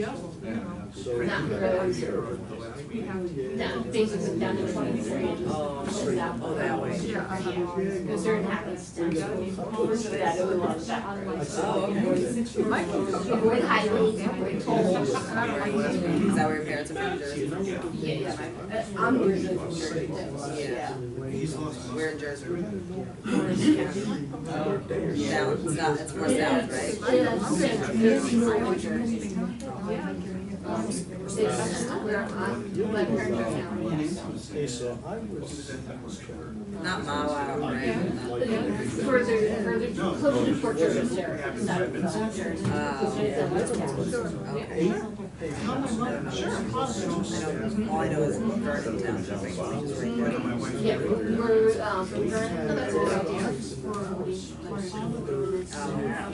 Down, basically down to 23 and Oh, that way. because they're in Happenstead. That it would love that. Oh, okay. Avoid highways, avoid tolls. Is that where your parents are from, Jersey? Yeah, I'm originally from Jersey. Yeah. We're in Jersey. Down, it's more south, right? My parents are down. Not mile out, right? Further, closer to Fort Jersey area, not Jersey. Okay. All I know is Vernon Township, I think, is right there. Yeah, we're, from Vernon, that's right there.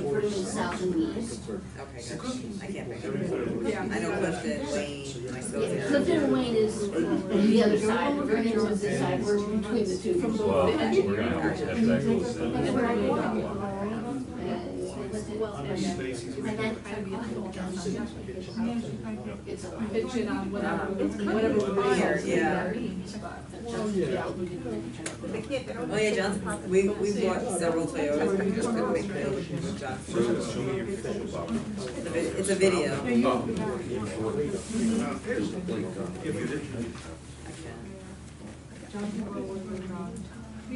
We're in south and east. Okay, good. I can't pick it. I know Clifton, Wayne, my schools Yeah, there. Clifton and Wayne is the other side, Vernon is this side, we're between the two. Well, we're gonna have to have that goes in. Well, and then, it's a fiction on whatever we're Here, yeah. Oh yeah, Johnson, we bought several Toyotas, but we just couldn't make the deal with Johnson. It's a video. Me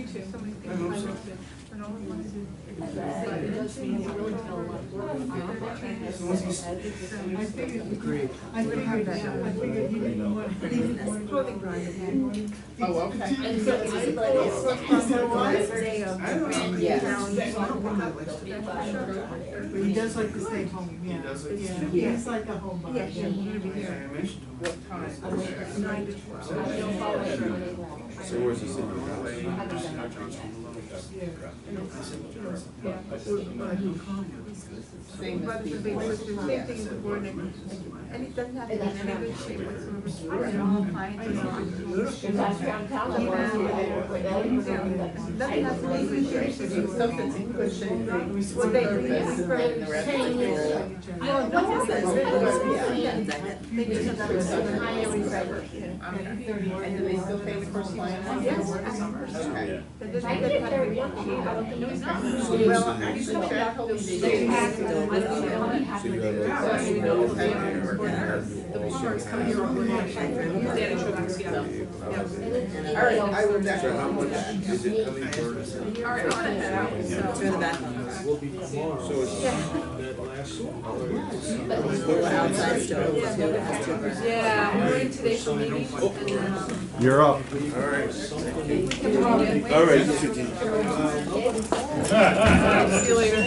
too. Oh, okay. He does like to stay home, yeah. Yeah, he's like a homebody. Yeah, you're gonna be here. What time? 9 to 12. So where's the city? Same thing as the board member. And it doesn't have to be in any good shape whatsoever. I don't know, fine. Nothing has to be in good shape, if stuff that's in good shape. Well, they and do they still pay the first line? Yes. Okay. Well, you can check. The plumber is coming here on the next. Danny showed us, yeah. All right, I will back. So how much is it? How many birds? All right, I'm gonna head out, so. Turn the back on. So it's Little outside stove, too, it has two burners. Yeah, I'm going today for meetings, and then, You're up. All right. All right, you should. see you later.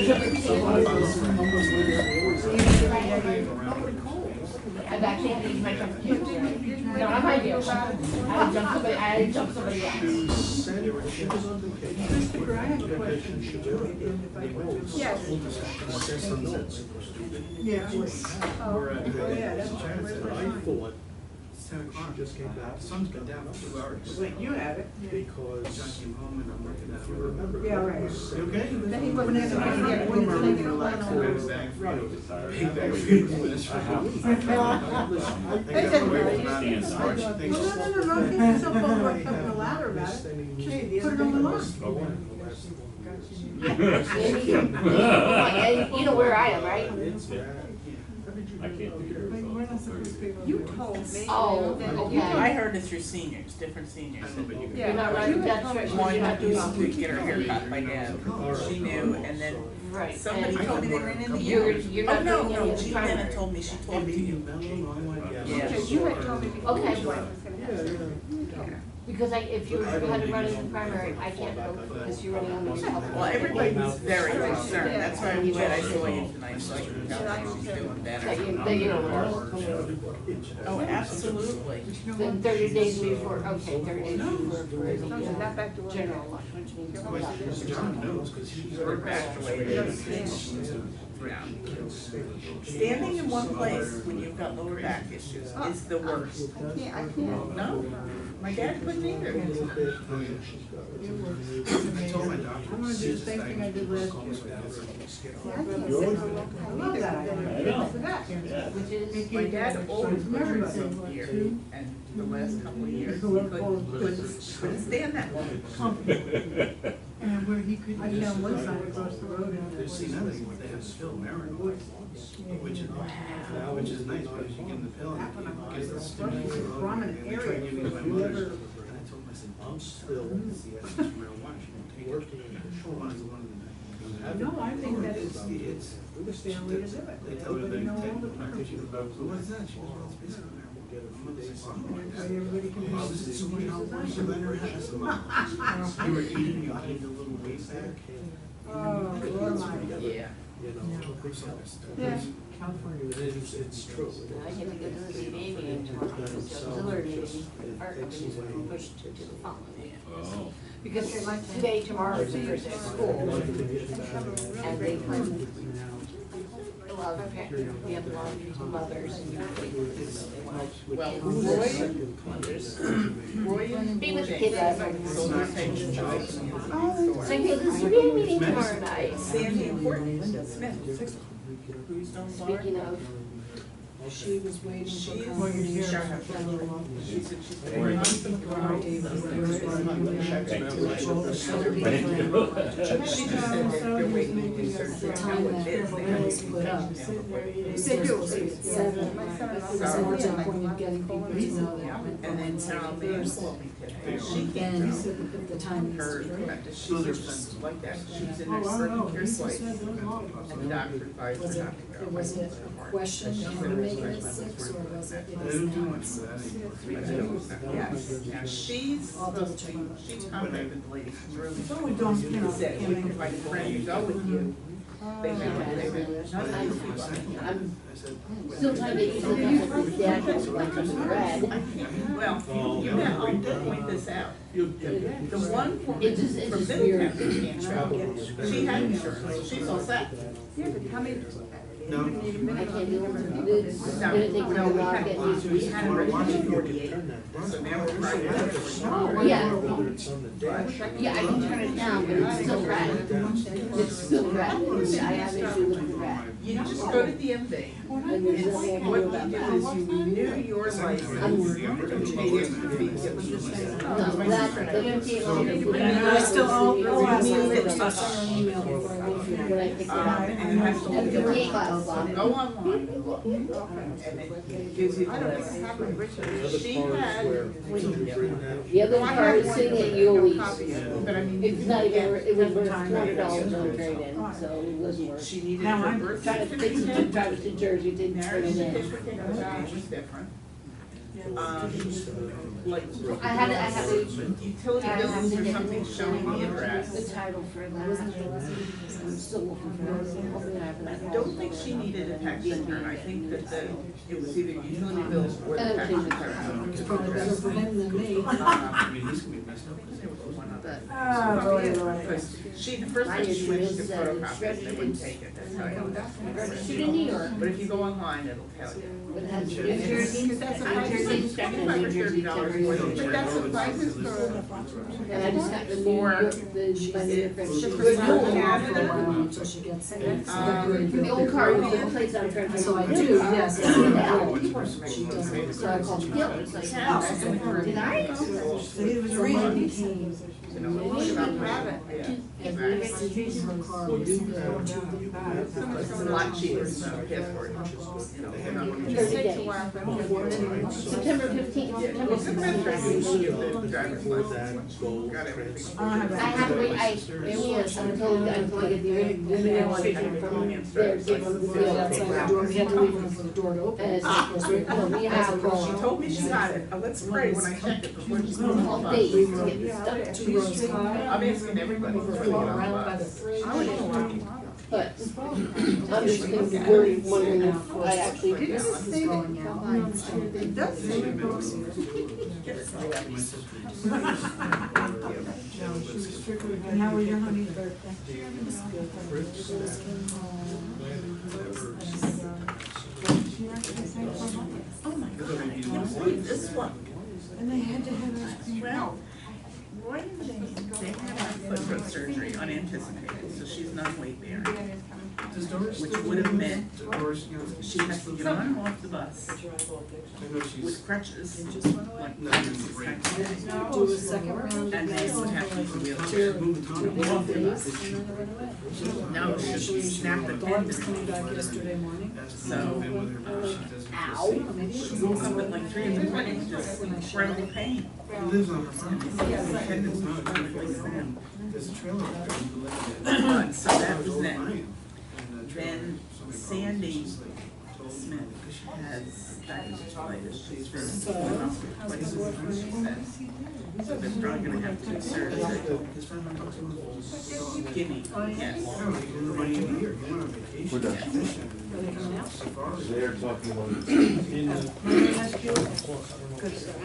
I've actually had to use my jump kick. No, I'm not you. I jumped somebody else. Christopher, I have a question. Yes. Yeah. We're at, yeah, that's I thought, 10 o'clock, just came back, the sun's gone down for 2 hours. Wait, you have it. Because John came home and I'm looking at, if you remember. Yeah, right. You okay? Then he wasn't in the meeting yet, when he's leaving alone. Big bag for you. Big bag for you. This for me. I No, get yourself up a ladder about it. Put it on the line. You know where I am, right? I can't do your We're not supposed to be. You told me. Oh, okay. I heard it's your seniors, different seniors. You're not right, that's right. One You're not doing used to get her haircut by Deb, she knew, and then right. somebody told me they ran into You're you. you're Oh, not no, doing no, any she primary. then told me she talked to you. Yeah. Because you had told me before. Okay. what was gonna happen. Because if you had to run in the primary, I can't vote because you're running on the public. Well, everybody's very concerned, that's why I'm glad I saw you tonight, so I can tell you she's doing better. That you don't know. Oh, absolutely. Then 30 days before, okay, 30 days before for the Not back to work. general election, which means. John knows, because he's. We're back to where it is. Standing in one place when you've got lower back issues is the worst. I can't. No, my dad couldn't either. I told my doctor. I'm gonna do the same thing I did last year. Which is. My dad always put himself here, and the last couple of years, he couldn't stand that long. And where he could, I found one sign across the road and. There's another thing, what they have is pill Marin, which is nice, because you give them the pill and it gives the stimulants. Prominent And they try area. to give me my mother's, and I told him, I said, I'm still, the essence of marijuana, she won't take it. One is the one that. No, I think that it's, It's. the family to do it. They tell her they Everybody know take, all the I think she goes, "So what is that? She goes, well, it's basically marijuana. I'm gonna say something like that. Everybody can Well, use this it. is so much worse than I ever had. I said, Mom, you were eating, you gained a little weight back. Oh, Lord, my. Yeah. Yeah. California, it's true. I had to go to the ZBA meeting tomorrow, because the auxiliary meeting, our company's been pushed to the following. Oh. Because today, tomorrow is the first day of school, and they come, a love, we have love mothers and your kids. Well, Roy and Be with the Jake kids. sold their picture choice in the store. So I go to the community meeting tomorrow night. Sandy and Courtney Smith, who's done Speaking of, She was waiting for She's- confirmation from she said she's David very Barrett. She just said that they're waiting to do The certain time that bids. the bill was put up, they said it was supposed to be at 7, it was more to the point of getting people to know that it went And then on Sarah Thursday. Lee called me today. She Then can't if the time tell her, is correct. she's just like that. She was in there certain care twice. And the doctor advised Was her it, not to go. was it a question of you making it 6 or was it? Yes, now she's I'll double supposed to check be, on that. she's contacted the lady from Rome. So we don't, you know, Said, we can invite a friend to go with you. They've been, none of these people. I'm still trying to get used to the fact that dad gets like some bread. Well, you have to point this out. The one woman It's just from weird. Middletown can't travel. She had insurance, she's all set. Yeah, but how many? I can't do it. It's No, gonna take me a no, we while to had, get used to we it. had already 48, so now we're trying to. Yeah. Yeah, I can turn it down, but it's still red. It's still red. I have issue with the red. You just go to DMV. And there's nothing I can What do you about do that. is you renew your license. No, that, the 58 I still, I'll ask her, It's I'll send her an email before I leave here. when I pick it up. And it has to And be 58 miles on it. Go online and look, and it gives you the list. She had. The other car is sitting at Yolis. But I mean. It's not even, it was worth $200 on trade-in, so it wasn't worth. She needed Now her I'm birth Trying to fix it, certificate. drive it to Jersey, didn't turn Marriage it in. certificate was different. Like. I had to Utility bills or something showing the the address. title for that. I'm still looking for it. Hoping I have I that. don't think she needed a tax return, I think that it was either utility bills or the tax return. It's probably better for him than me. Because she, the first time she went to photocopy, they wouldn't take it, that's how I know that. Registered in New York. But if you go online, it'll tell you. But it has New Jersey, New Jersey inspection and New Jersey temporary. But that's what prices for. And I just got the New York, the, my new friend, She's she not was gonna cool. for a while until she gets it. The old car, we put the plates on for. So I do, yes, it's really good. She doesn't. So I called Gil, it's like, did I? See, it was a reason he came. You know, what about private? At least to use her car, we do go to the It's a lot cheaper than a passport, you know, they're not gonna just- Thursday. September 15th, September 16th. Driver's license. Got everything. I have to wait, I can't until I get the administration from there, give them the Yeah, deal. that's like the door, we had to leave room for the door to open. And it's, no, we As a have roll. She told me she got it, let's pray when I checked it before she's going all to days bus. to get this stuff. 2 rows high. I'm asking everybody before they get on the Around by the bus. fridge. I would know why. But I'm just gonna be worried, wondering if I actually did This this. is going out. It does say it goes. No, she's strictly, and how was your honey's birthday? Oh my God, I can't believe this one. And they had to have ice cream. Well, Roy and Jane, they had foot growth surgery unanticipated, so she's non-weight bearing. Which would have meant she has to get on and off the bus with crutches. Like, Do a second round of and they would have to use a wheelchair. Off the bus. No, she snapped the Dawn was tendon. coming back yesterday morning. So, ow, she woke up at like 3 in the morning, just incredible pain. Lives on her The farm. tendons were really thin. So that was then. Then Sandy Smith has diverticulitis. She's been going off twice a month, she says. So they're probably gonna have to do surgery. Kidney, yes. They're talking about.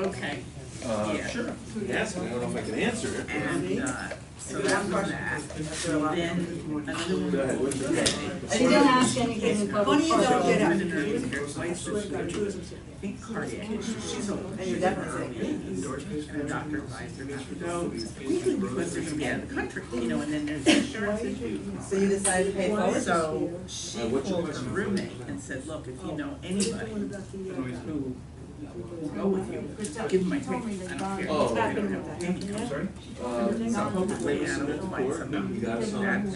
Okay. Yeah. Sure. Yes, I don't know if I can answer it. And, So that was that. Then another one. I didn't ask anything in public. Funny you don't get up. parking. Her wife was big cardiac issue. She's old. And your and a doctor advised her not to go. We think because they're gonna be out of the country, you know, and then there's insurance issues. So you decided to pay forward? So she called her roommate and said, look, if you know anybody who will go with you, give them my take. I don't care. Oh. They don't have to pay me. I'm sorry? So hopefully Anna will find something. You got some.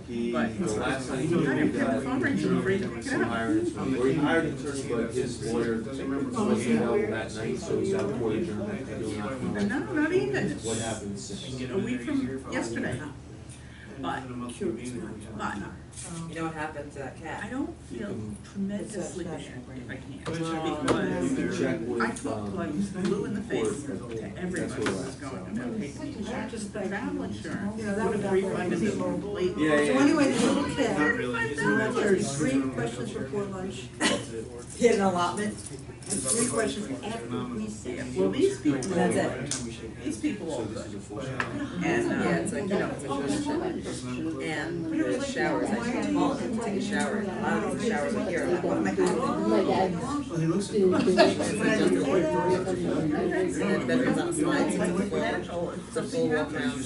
He, But the last time he he got did it from that, the farmer, he was afraid to pick it some up. hired an attorney, or he hired an attorney, but his lawyer wasn't available that night, so he's out of court adjourned. I do not know. No, not even. What happens? A week from yesterday. But, You know what happened to that I cat? don't feel tremendously bad if I can't. You can check Because with, I talked like blue in the face to everybody who was going about taking insurance, just the travel insurance. You know, that would refund me completely. Yeah, So yeah. anyway, the little kid. There's 3 questions before lunch. Get an allotment? 3 questions after we say. Yeah, well, these people, That's it. these people all So good. this is a full shot. And, Yeah, it's like, you know, it's a first shower. And the showers, I should call and take a shower. A lot of these showers are here, I'm like, what am I doing? My dad. And the bedroom's on slides, it's a full walk around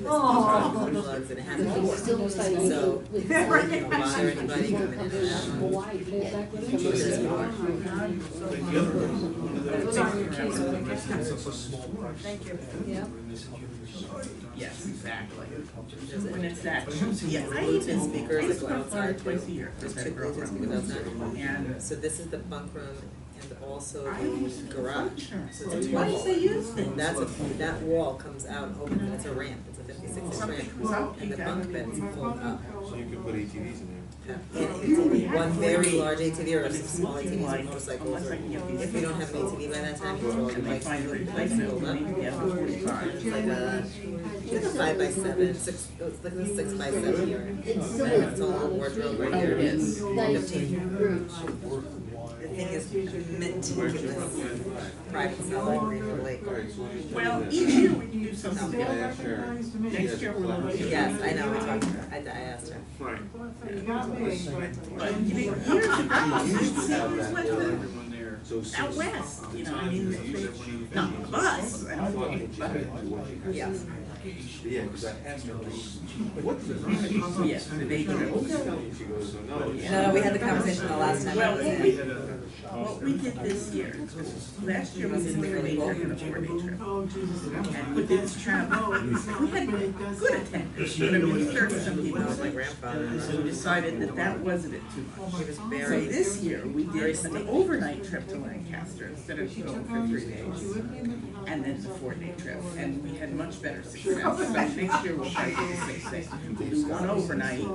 Plugs and it has a door. Still excited. So, you don't bother anybody coming in and out. Hawaii, back with There's them. more. Thank you. Yeah. yes, exactly. There's When a- it's that, yeah, I Bluetooth even, speakers I that go spoke outside to her twice a too. year. There's with two that girl Bluetooth from speakers outside. And So this is the bunk room and also I the always garage. insurance. So it's a Why 12 do they use And things? that's that wall comes out and opens and it's a ramp, it's a 56-inch ramp. And the bunk beds fold up. So you could put ATVs in there. One very large ATV or some small Nothing ATVs or like, motorcycles. unless Or I can get these. if you don't have an ATV by that time, you throw your And they bikes find a in the bikes replacement fold for up. me, yeah, for 45. It's like a 5x7, it's like a 6x7 here. It's still And it's all wardrobe right there. Oh, it is. nice 15. group. The thing is meticulous. Private cellar, Greenwood Lake. Well, each year when you do something Yeah, different, sure. next year we'll look at. Yes, I know, we talked, I asked her. But you know, years ago, it always went to out west, you know, I mean, not the bus, I don't think, but, Yes. Yeah, because I asked her, yes, the day trip. she goes, no. No, we had the conversation the last time I Well, was what in. we did this year, last year we did a 3-day trip and a 4-day trip. And we did travel, we had good attendance, but we started some people, My grandfather. so we decided that that wasn't it too much. He was So very, this year, we did an overnight trip to Lancaster instead of going for 3 days. And then the 4-day trip, and we had much better success. So next year we'll try to do the 6 days. We'll do one overnight,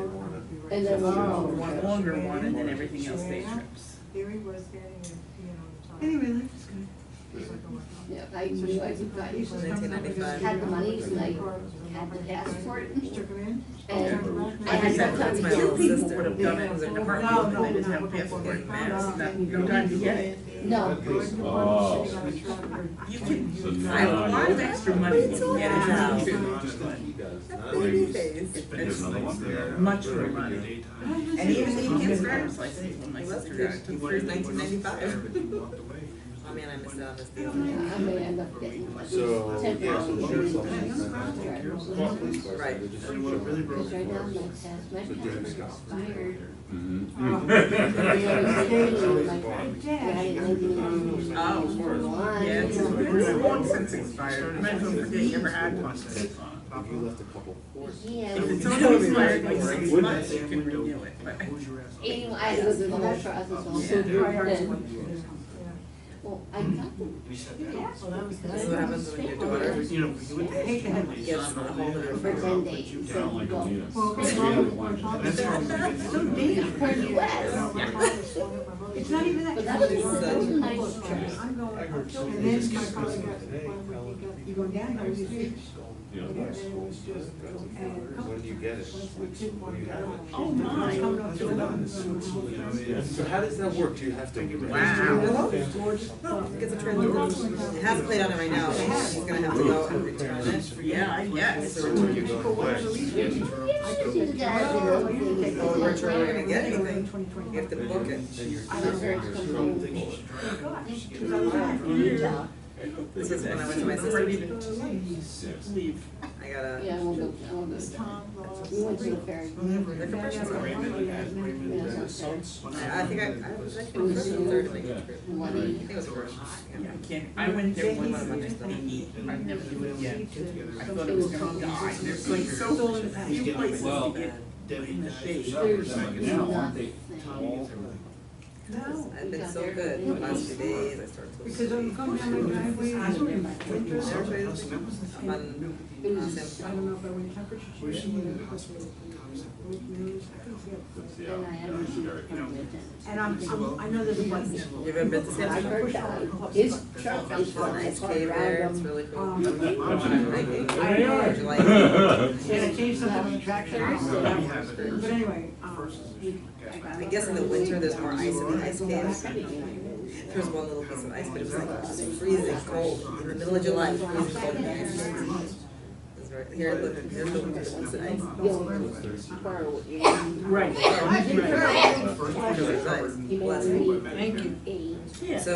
And then one longer one, and then everything else day trips. Anyway, life is good. yeah, I knew I could buy it. 1995. Had the money, and I had the passport. And I Like I had said, no time to my two little do it. people sister. would have done it in a heartbeat, but they didn't have a passport and maps, no time to get it. No. You can, I have a lot of extra money you can get it now too. Baby face. It's much more money. And even the kids' driver's license when my He was sister got it, he took was 30 1995. Oh man, I missed out on this deal. I may end up getting at So, least 10 yeah, so pounds. insurance Because companies, Right. right now, my past, my pass expired. Mhm. Oh, yeah, it's been long since expired, might as well forget you ever had one. if you left a couple. Yeah, If it's only expired like 6 months, you can renew it, but. 81, I had to go through the whole process all then. Well, I got them. This is what happens when your daughter gets a hold of your For phone. 10 days. I So, don't like well, Alita. for US. It's not even But that was a nice trip. I'm going. And then my father got, you go down, there was a you know, When do you get it? When do you have it? Oh, my. So how does that work? Do you have to? Wow. It's a trend. It has a plate on it right now, he's gonna have to go and return it. Yeah, I guess. Or we're gonna get anything, you have to book it. This is when I went to my sister's. Leave. I gotta. Yeah, we'll go, we went to the ferry. The compression's on. Yeah, I think I was actually first or third to make it through. I think it was first. I went there once, I'd never do it again. I thought it was gonna die. There's like so few places to get in the shade. I've been so good the last few days, I started to. Because I'm coming down my driveway, I'm on, I don't know if I went temperature. And I know there's one. You've ever been to San I heard Francisco? that. His truck There's is a nice cave there, it's really cool. I know. Would you like it? And I changed something on the track. But anyway, I guess in the winter, there's more ice in the ice caves. There was one little piece of ice, but it was like freezing cold, in the middle of July, freezing cold in the ice caves. Here, look, here's the piece of ice. right. Thank you. So,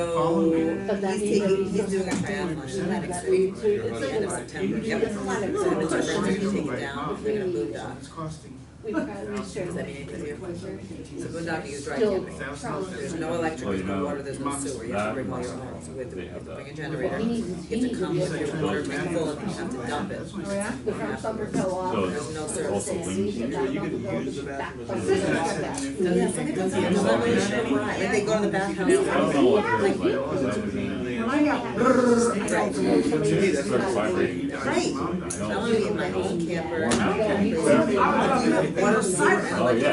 he's doing a triathlon next week, at the end of September. Yep. So him and two friends are gonna take it down, they're gonna boondock. We probably Does should. that mean anything to you? So boondocking is dry camping. There's no electric, there's no water, there's no sewer, you have to bring all your own. So you have to bring a generator, you have to come with your water tank full and you have to dump it. The front bumper fell off. There's no service. Like they go to the bathhouse. Right. I want to be in my own camper. Water, sewer, and electric.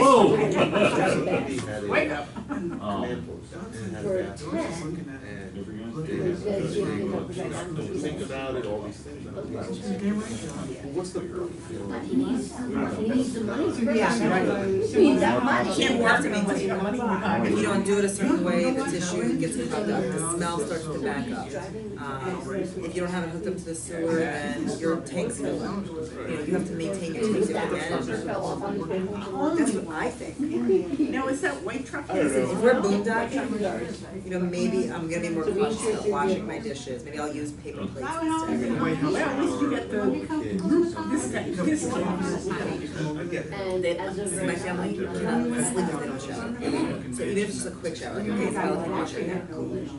Whoa. Wake up. Think about it, all these things. What's the He needs the money. Yeah. He needs that money. Can't work to maintain the money. If you don't do it a certain way, the tissue gets hooked up, the smell starts to back up. If you don't have it hooked up to the sewer, then your tanks fill up. You have to maintain your tanks again. That's what I think. Now, is that white truck? If we're boondocking, maybe I'm gonna be more conscious about washing my dishes. Maybe I'll use paper plates instead. Well, at least you get this one. And as This is of my family, do not sleep if they don't shower. So even if it's just a quick shower, like okay, it's not like washing,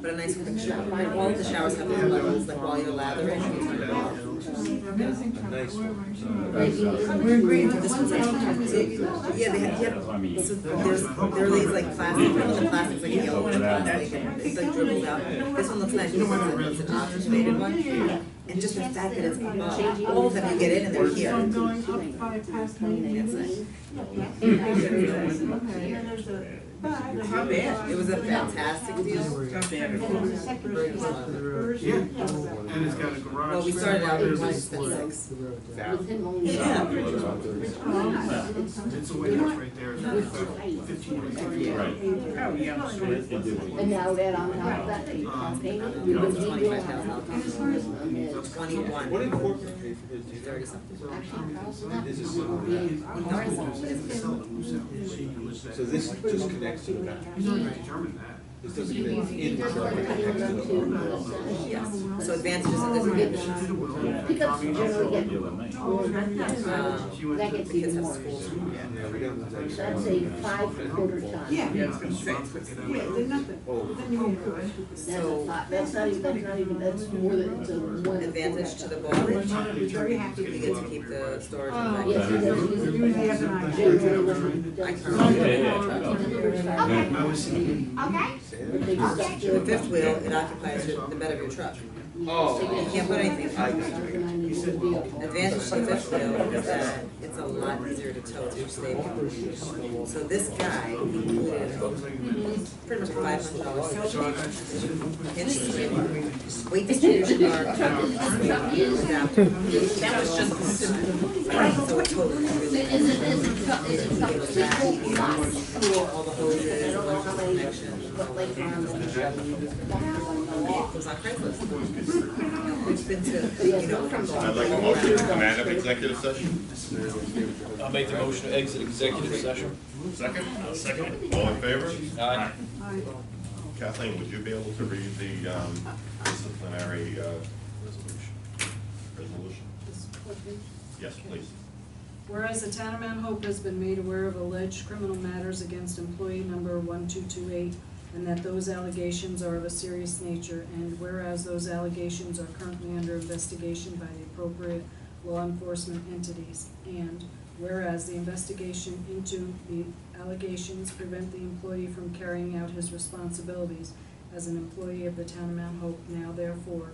but a nice quick shower. And all of the showers have those levels, like while you're lathering, you turn it off. we're agreeing This one's like, yeah, they have, so there are these like plastic, the plastic's like yellow and plastic, and it's like dribbled out. This one looks nice, this one's an oxygenated one. And just the fact that it's above, all of them you get in and they're here. Going up by past me. That's nice. How bad? It was a fantastic deal. And it's got a garage. Well, we started out with one, spent six. with him only. Yeah. It's a way that's right there. It's 15. Right. Oh, yeah. And now that on top of that, you can't pay me, you've been $25,000. 21. What did corporate pay for his? 30 something. actually, Carlson, that This was is gonna be. So this just connects to the back. He's already determined that. This doesn't connect in the truck, it connects to the front. Yes. So advantages and disadvantages. Pickups generally get more, that The gets kids even have more. schools. Yeah, we got the next That's one. a 5-quarter ton. Yeah. Yeah, I was gonna say, it's They're nothing. Then you get good. That's a five, that's not even, that's more than, it's a 1. Advantage to the bondage. Very happy. You get to keep the storage Oh, and Yes, that. it does. You usually have an idea. Generally, when I it turn does- on I was thinking. But they just The fifth wheel, it occupies the bed of your truck. Oh. You can't put anything. I got you. advantage to fifth wheel is that it's a lot easier to tow through state. So this guy included pretty much $500 in weight distribution bar. That was just so it totally all the hoses, electrical connections. It was on Craigslist. It's been to, you know, I'd like a motion to come out of executive session. I'll make the motion to exit executive session. Second? I'll second it. All in favor? Aye. Kathleen, would you be able to read the disciplinary resolution? Yes, please. Whereas the town of Mount Hope has been made aware of alleged criminal matters against employee number 1228, and that those allegations are of a serious nature, and whereas those allegations are currently under investigation by the appropriate law enforcement entities, and whereas the investigation into the allegations prevent the employee from carrying out his responsibilities as an employee of the town of Mount Hope, now therefore,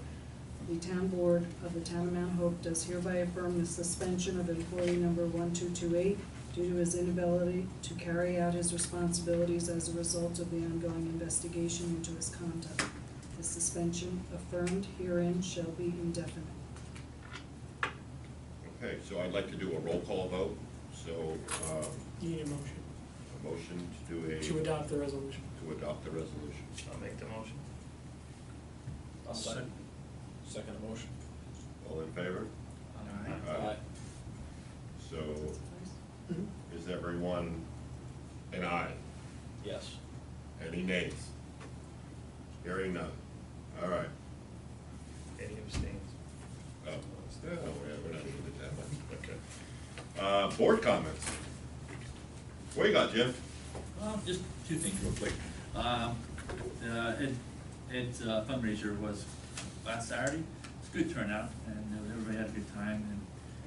the town board of the town of Mount Hope does hereby affirm the suspension of employee number 1228 due to his inability to carry out his responsibilities as a result of the ongoing investigation into his conduct. The suspension affirmed herein shall be indefinite. Okay, so I'd like to do a roll call vote, so, You need a motion a motion to do a. to adopt the resolution. To adopt the resolution. I'll make the motion. I'll second. Second motion. All in favor? Aye. So, is everyone an aye? Yes. Any nays? Hearing none. All right. Any abstains? Oh, we're not doing it that much, okay. Board comments. What you got, Jim? Just two things real quick. Ed's fundraiser was last Saturday. It's a good turnout, and everybody had a good time, and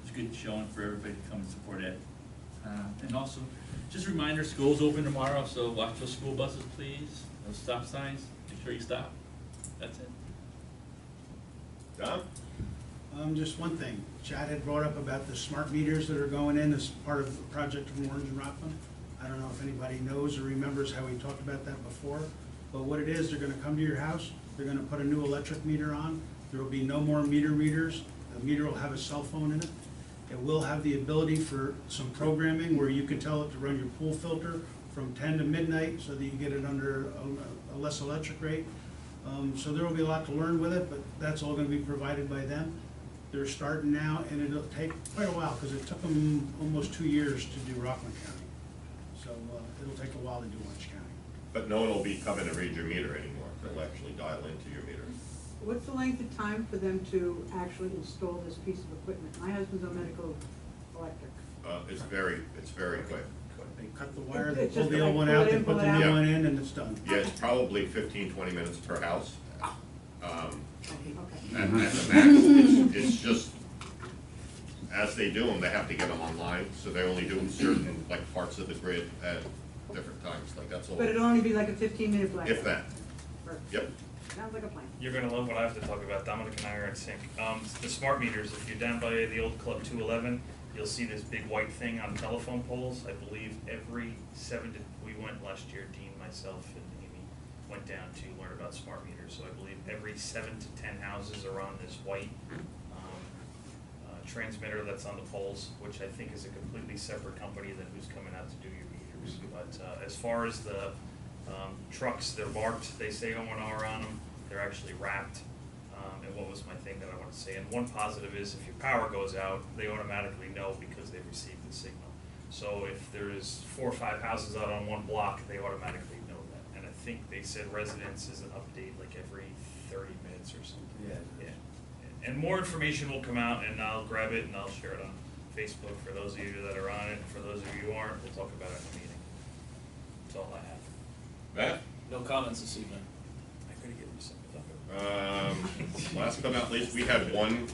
it's a good showing for everybody to come and support Ed. And also, just a reminder, school's open tomorrow, so watch those school buses, please. Those stop signs, make sure you stop. That's it. Tom? Just one thing, Chad had brought up about the smart meters that are going in as part of the project from Orange and Rockland. I don't know if anybody knows or remembers how we talked about that before, but what it is, they're gonna come to your house, they're gonna put a new electric meter on, there will be no more meter readers, the meter will have a cell phone in it. It will have the ability for some programming where you can tell it to run your pool filter from 10 to midnight so that you get it under a less electric rate. So there will be a lot to learn with it, but that's all gonna be provided by them. They're starting now, and it'll take quite a while, because it took them almost 2 years to do Rockland County. So it'll take a while to do Orange County. But no one will be coming to read your meter anymore, they'll actually dial into your meter. What's the length of time for them to actually install this piece of equipment? My husband's on medical electric. It's very quick. They cut the wire, they It's pull just the old like one pull out, it they in, put pull the it new out. one in, and it's done. Yeah, it's probably 15-20 minutes per house. Okay. At the max, it's just, as they do them, they have to get them online, so they only do certain, like, parts of the grid at different times, like, that's all. But it'll only be like a 15-minute blackout? If that, Perfect. yep. Sounds like a plan. You're gonna love what I have to talk about. Dominic and I are in sync. The smart meters, if you're down by the old Club 211, you'll see this big white thing on telephone poles. I believe we went last year, Dean, myself, and Amy went down to learn about smart meters. So I believe every 7 to 10 houses are on this white transmitter that's on the poles, which I think is a completely separate company than who's coming out to do your meters. But as far as the trucks, they're marked, they say O&R on them, they're actually wrapped. And what was my thing that I want to say? And one positive is if your power goes out, they automatically know because they've received the signal. So if there's 4 or 5 houses out on one block, they automatically know that. And I think they said residents is an update like every 30 minutes or something. Yeah. And more information will come out, and I'll grab it and I'll share it on Facebook for those of you that are on it. For those of you who aren't, we'll talk about it in the meeting. That's all I have. Matt? No comments this evening. I could have given you something. Last but not least, we had one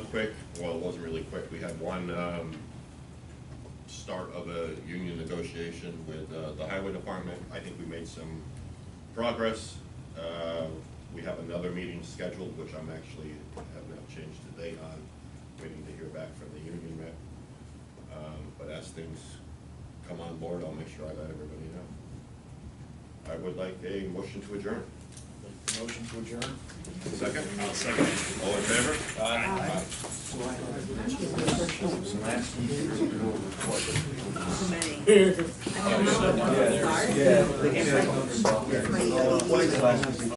quick, well, it wasn't really quick, we had one start of a union negotiation with the highway department. I think we made some progress. We have another meeting scheduled, which I'm actually, have now changed the date on, waiting to hear back from the union rep. But as things come on board, I'll make sure I let everybody know. I would like a motion to adjourn. Motion to adjourn? Second? I'll second it. All in favor? Aye. So many. I don't know how to start. Yeah. It's my